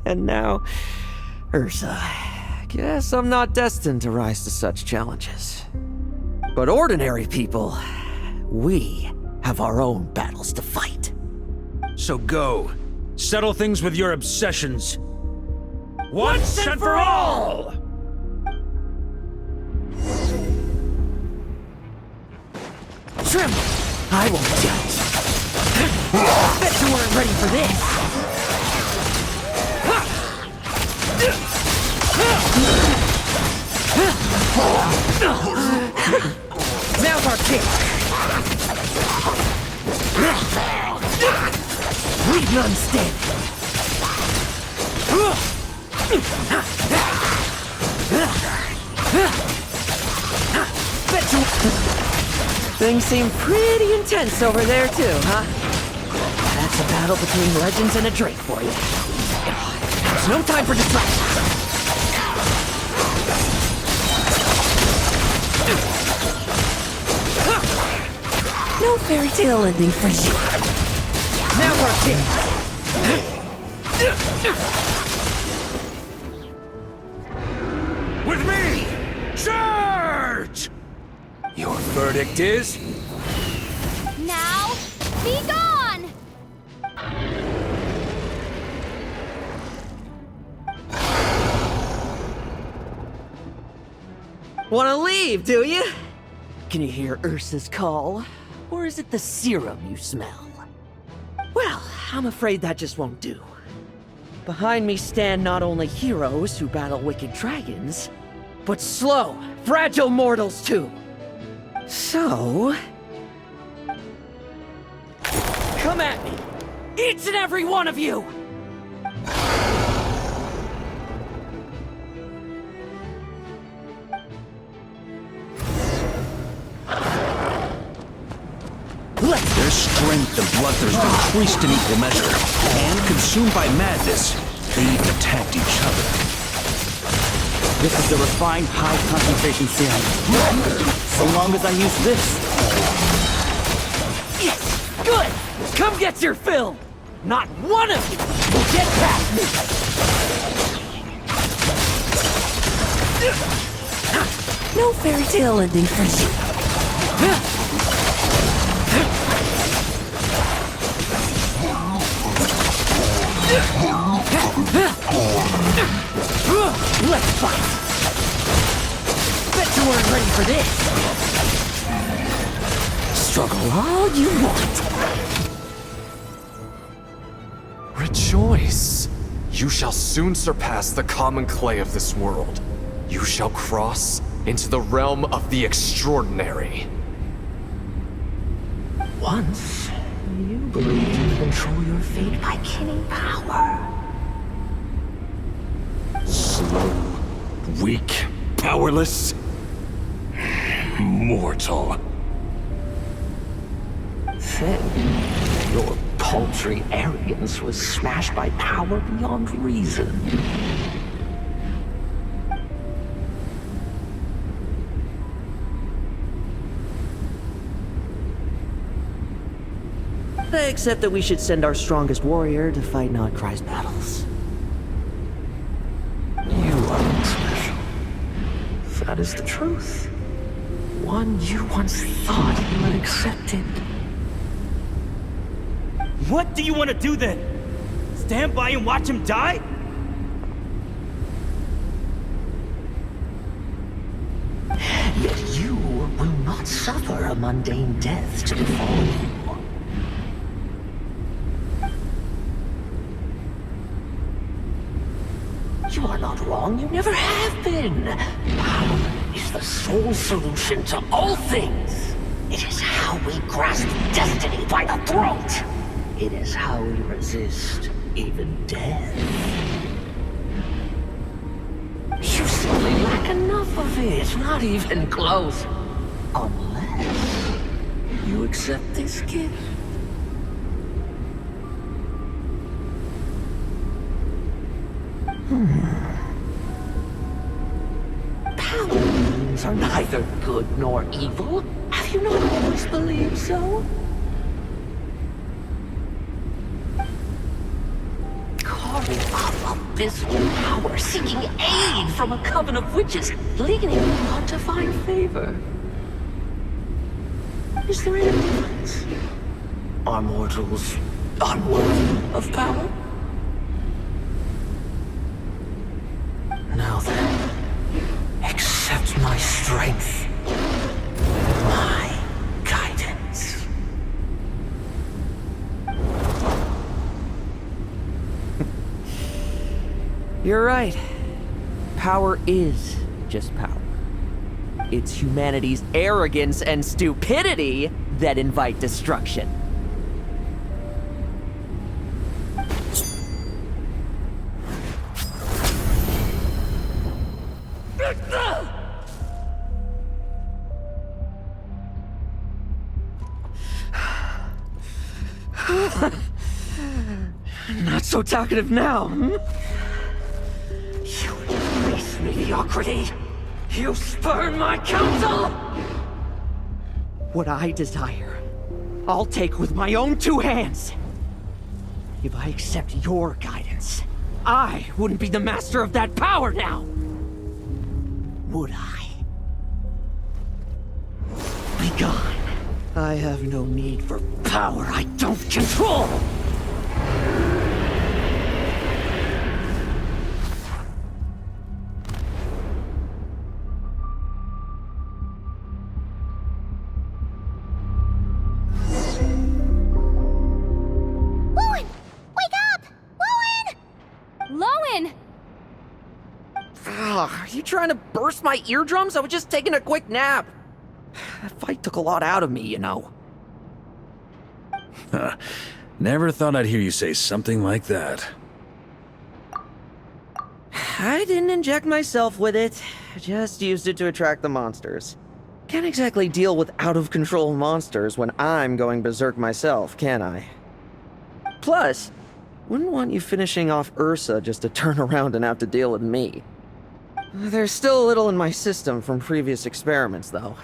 Speaker 18: and now Ursa. Guess I'm not destined to rise to such challenges. But ordinary people, we have our own battles to fight.
Speaker 6: So go. Settle things with your obsessions. Once and for all!
Speaker 18: Tremble! I won't judge. Bet you weren't ready for this. Now's our chance. Leave none standing. Bet you... Things seem pretty intense over there too, huh? That's a battle between legends and a drake for you. There's no time for distraction. No fairy tale ending for you. Now's our chance.
Speaker 6: With me! Charge! Your verdict is?
Speaker 10: Now, be gone!
Speaker 18: Wanna leave, do you? Can you hear Ursa's call? Or is it the serum you smell? Well, I'm afraid that just won't do. Behind me stand not only heroes who battle wicked dragons, but slow, fragile mortals too. So... come at me! Each and every one of you!
Speaker 6: Their strength and bloodthirst increased in equal measure, and consumed by madness, they even attacked each other.
Speaker 17: This is the refined high-concentration serum. So long as I use this.
Speaker 18: Yes! Good! Come get your fill! Not one of you will get past me! No fairy tale ending for you. Let's fight! Bet you weren't ready for this! Struggle all you want!
Speaker 22: Rejoice! You shall soon surpass the common clay of this world. You shall cross into the realm of the extraordinary.
Speaker 19: Once, you believed you could control your fate by killing power.
Speaker 14: Slow, weak, powerless, mortal.
Speaker 19: Then, your paltry arrogance was smashed by power beyond reason.
Speaker 18: Except that we should send our strongest warrior to fight Nodcry's battles.
Speaker 19: You are special. That is the truth. One you once thought you had accepted.
Speaker 17: What do you want to do then? Stand by and watch him die?
Speaker 19: Yet you will not suffer a mundane death to befall you. You are not wrong, you never have been. Power is the sole solution to all things. It is how we grasp destiny by the throat. It is how we resist even death. You simply lack enough of it, not even close. Unless you accept this gift. Powers are neither good nor evil. Have you not always believed so? Carving up abysmal power, seeking aid from a coven of witches, leading you on to find favor. Is there any difference? Are mortals unworthy of power? Now then, accept my strength, my guidance.
Speaker 18: You're right. Power is just power. It's humanity's arrogance and stupidity that invite destruction. Not so talkative now, hmm?
Speaker 19: You embrace mediocrity. You spurn my counsel.
Speaker 18: What I desire, I'll take with my own two hands. If I accept your guidance, I wouldn't be the master of that power now. Would I? Be gone. I have no need for power I don't control.
Speaker 2: Lohen! Wake up! Lohen!
Speaker 10: Lohen!
Speaker 18: Ugh, are you trying to burst my eardrums? I was just taking a quick nap. That fight took a lot out of me, you know.
Speaker 6: Huh. Never thought I'd hear you say something like that.
Speaker 18: I didn't inject myself with it. I just used it to attract the monsters. Can't exactly deal with out-of-control monsters when I'm going berserk myself, can I? Plus, wouldn't want you finishing off Ursa just to turn around and have to deal with me. There's still a little in my system from previous experiments, though.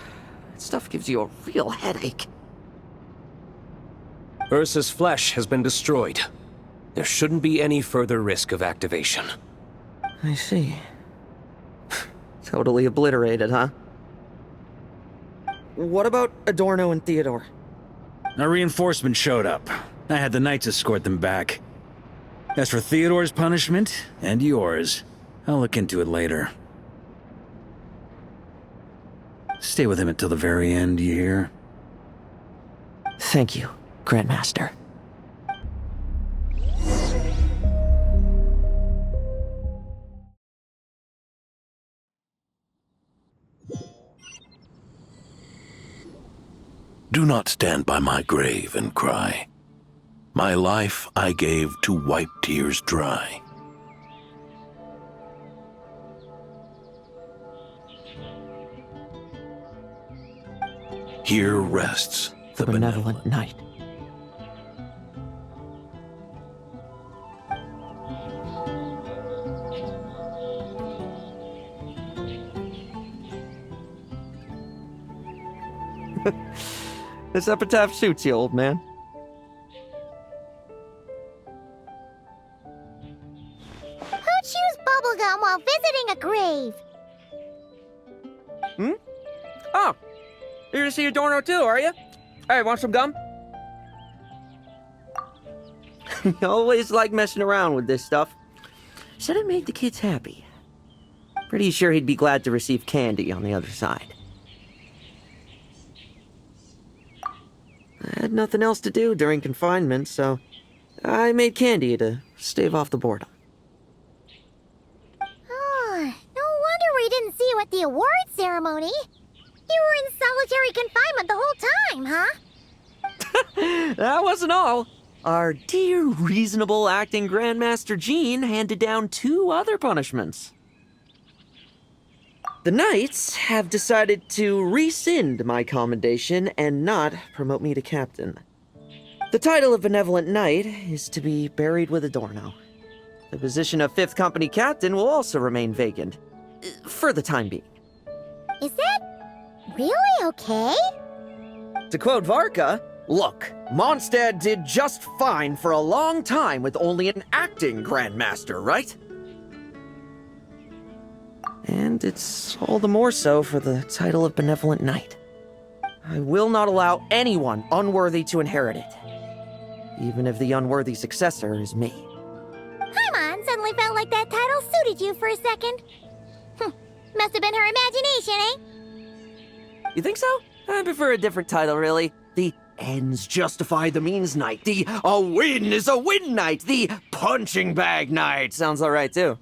Speaker 18: That stuff gives you a real headache.
Speaker 15: Ursa's flesh has been destroyed. There shouldn't be any further risk of activation.
Speaker 18: I see. Totally obliterated, huh? What about Adorno and Theodore?
Speaker 6: Our reinforcement showed up. I had the Knights escort them back. As for Theodore's punishment, and yours, I'll look into it later. Stay with him until the very end, you hear?
Speaker 18: Thank you, Grandmaster.
Speaker 11: Do not stand by my grave and cry. My life I gave to wipe tears dry. Here rests the
Speaker 18: benevolent knight. This epitaph suits you, old man.
Speaker 2: Who chews bubblegum while visiting a grave?
Speaker 18: Hmm? Oh, you're to see Adorno too, are you? Hey, want some gum? Always like messing around with this stuff. Said it made the kids happy. Pretty sure he'd be glad to receive candy on the other side. I had nothing else to do during confinement, so I made candy to stave off the boredom.
Speaker 2: Oh, no wonder we didn't see you at the award ceremony. You were in solitary confinement the whole time, huh?
Speaker 18: That wasn't all. Our dear, reasonable acting Grandmaster Jean handed down 2 other punishments. The Knights have decided to rescind my commendation and not promote me to captain. The title of Benevolent Knight is to be buried with Adorno. The position of 5th Company Captain will also remain vacant, for the time being.
Speaker 2: Is that really okay?
Speaker 18: To quote Varka, look, Mondstadt did just fine for a long time with only an acting Grandmaster, right? And it's all the more so for the title of Benevolent Knight. I will not allow anyone unworthy to inherit it. even if the unworthy successor is me.
Speaker 2: Paimon suddenly felt like that title suited you for a second. Must have been her imagination, eh?
Speaker 18: You think so? I prefer a different title, really. The ends justify the means knight. The a win is a win knight. The punching bag knight. Sounds alright, too.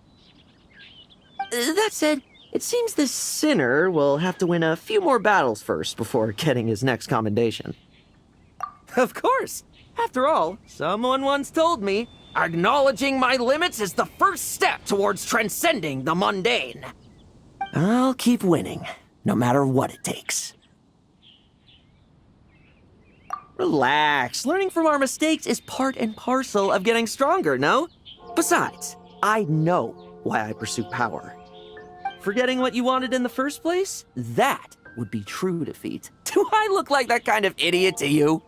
Speaker 18: That said, it seems this sinner will have to win a few more battles first before getting his next commendation. Of course! After all, someone once told me, acknowledging my limits is the first step towards transcending the mundane. I'll keep winning, no matter what it takes. Relax. Learning from our mistakes is part and parcel of getting stronger, no? Besides, I know why I pursue power. Forgetting what you wanted in the first place? That would be true defeat. Do I look like that kind of idiot to you?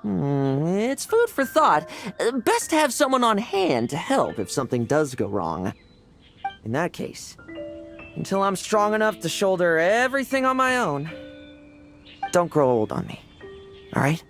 Speaker 18: It's food for thought. Best to have someone on hand to help if something does go wrong. In that case, until I'm strong enough to shoulder everything on my own, don't grow old on me, all right?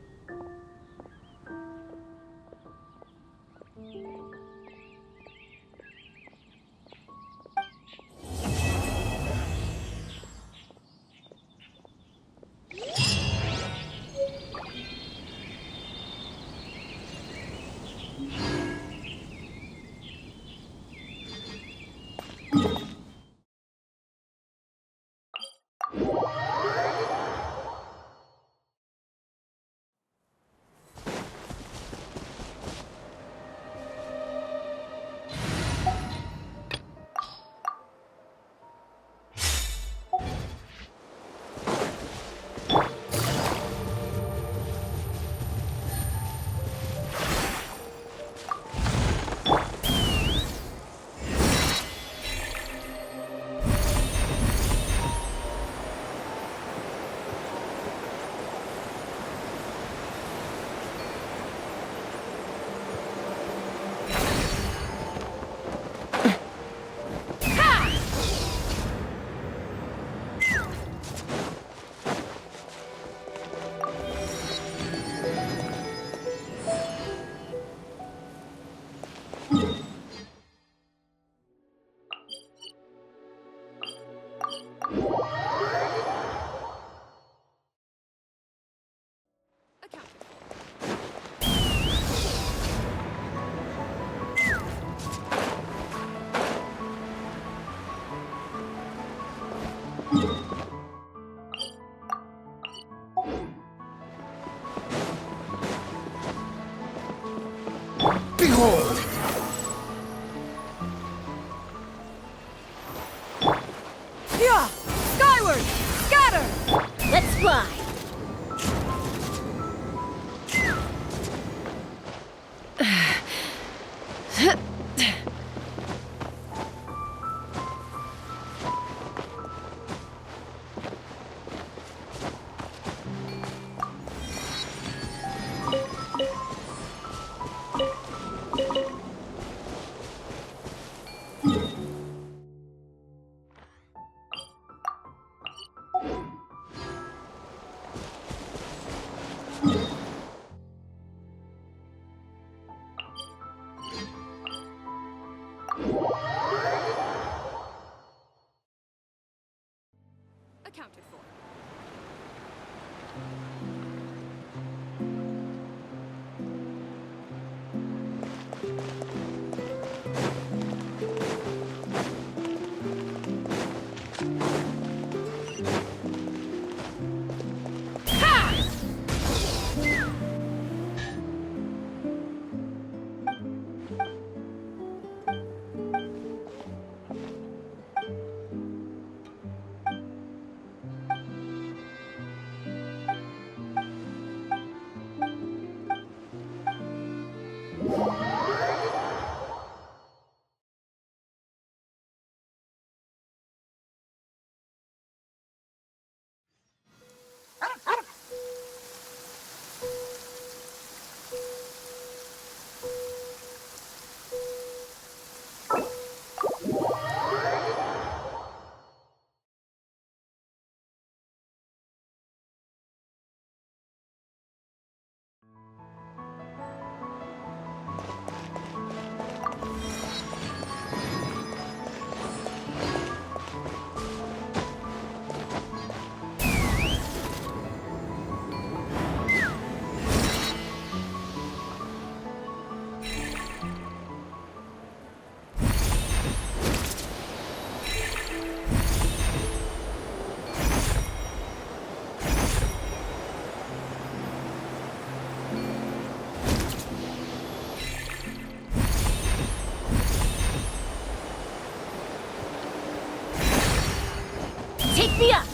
Speaker 2: me up!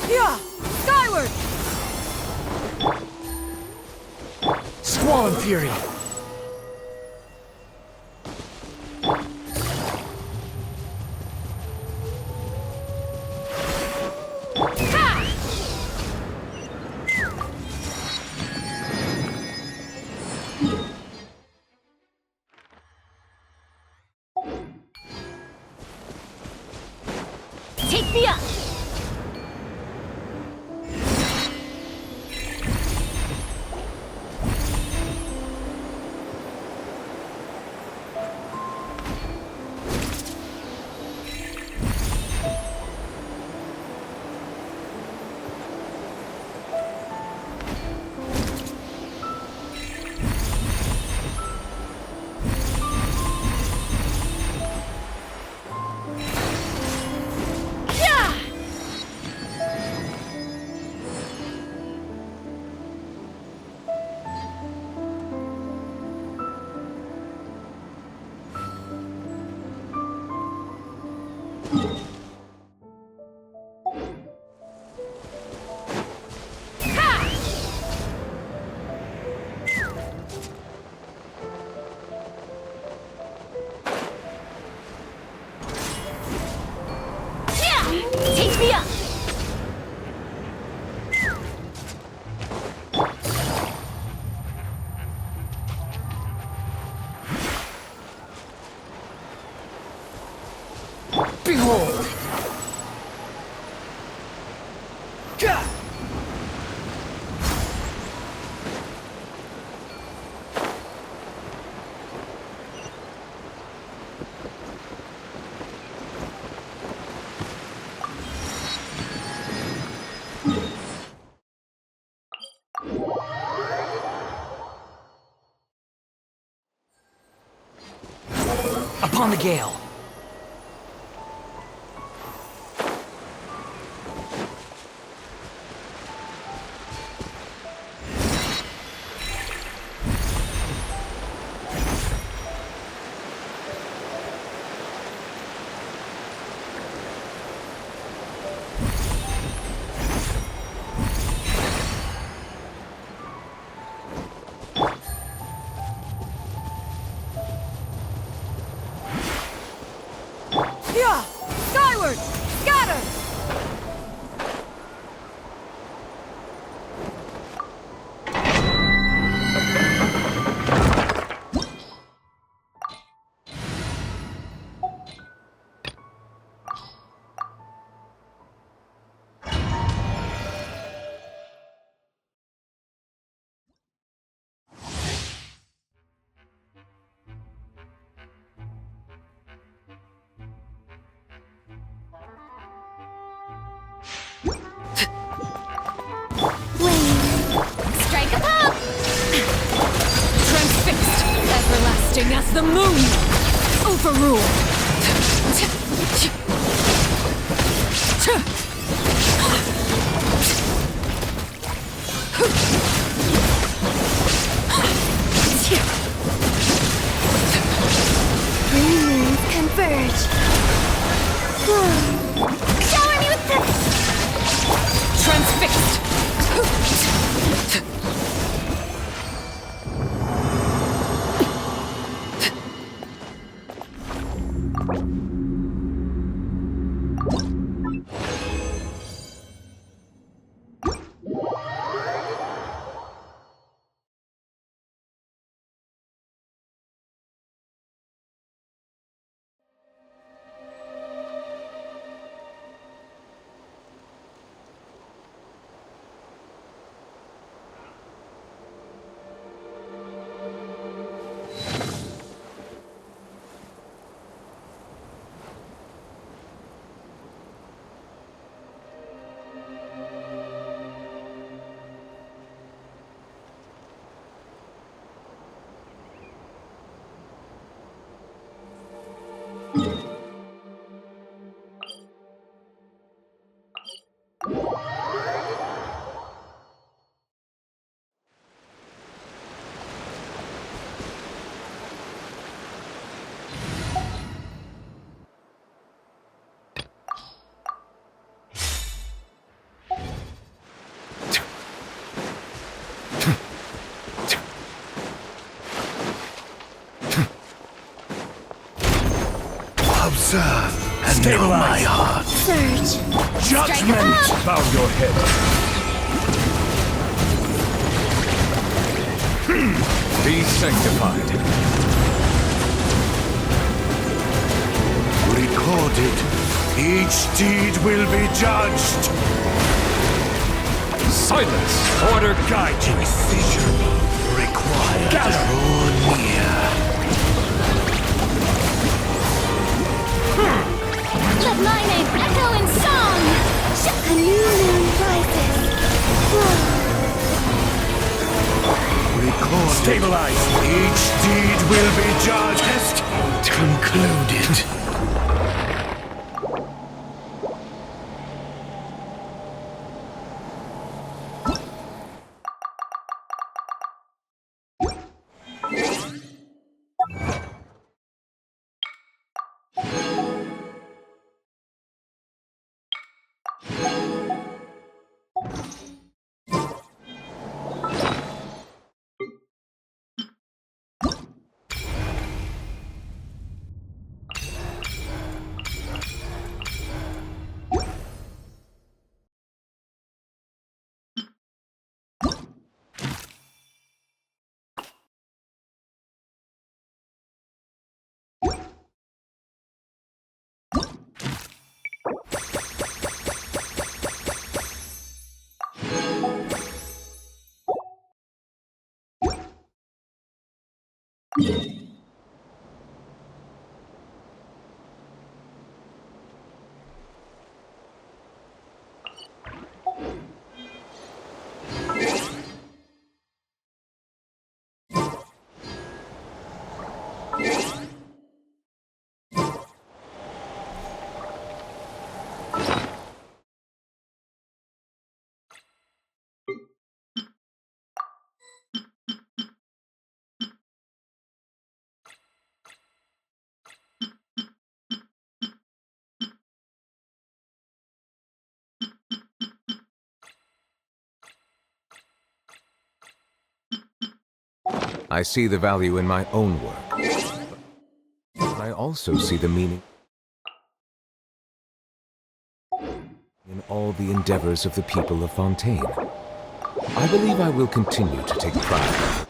Speaker 10: Yeah! Skyward!
Speaker 17: Squall and Fury!
Speaker 2: Take me up! Take me up!
Speaker 17: Behold! Upon the gale!
Speaker 10: Yeah! Skyward! Scatter!
Speaker 2: Strike a pop!
Speaker 10: Transfixed! Everlasting as the moon! Overruled!
Speaker 2: Three moons converge. Shower me with the...
Speaker 10: Transfixed!
Speaker 9: serve and know my heart.
Speaker 2: Surge.
Speaker 9: Judgment!
Speaker 20: Bow your head. Be sanctified.
Speaker 9: Recorded. Each deed will be judged.
Speaker 20: Silence! Order guide you.
Speaker 9: Precision required. Draw near.
Speaker 2: Let my name echo in song! A new moon rises.
Speaker 9: Recorded.
Speaker 20: Stabilize.
Speaker 9: Each deed will be judged. Concluded.
Speaker 3: I see the value in my own work. I also see the meaning in all the endeavors of the people of Fontaine. I believe I will continue to take pride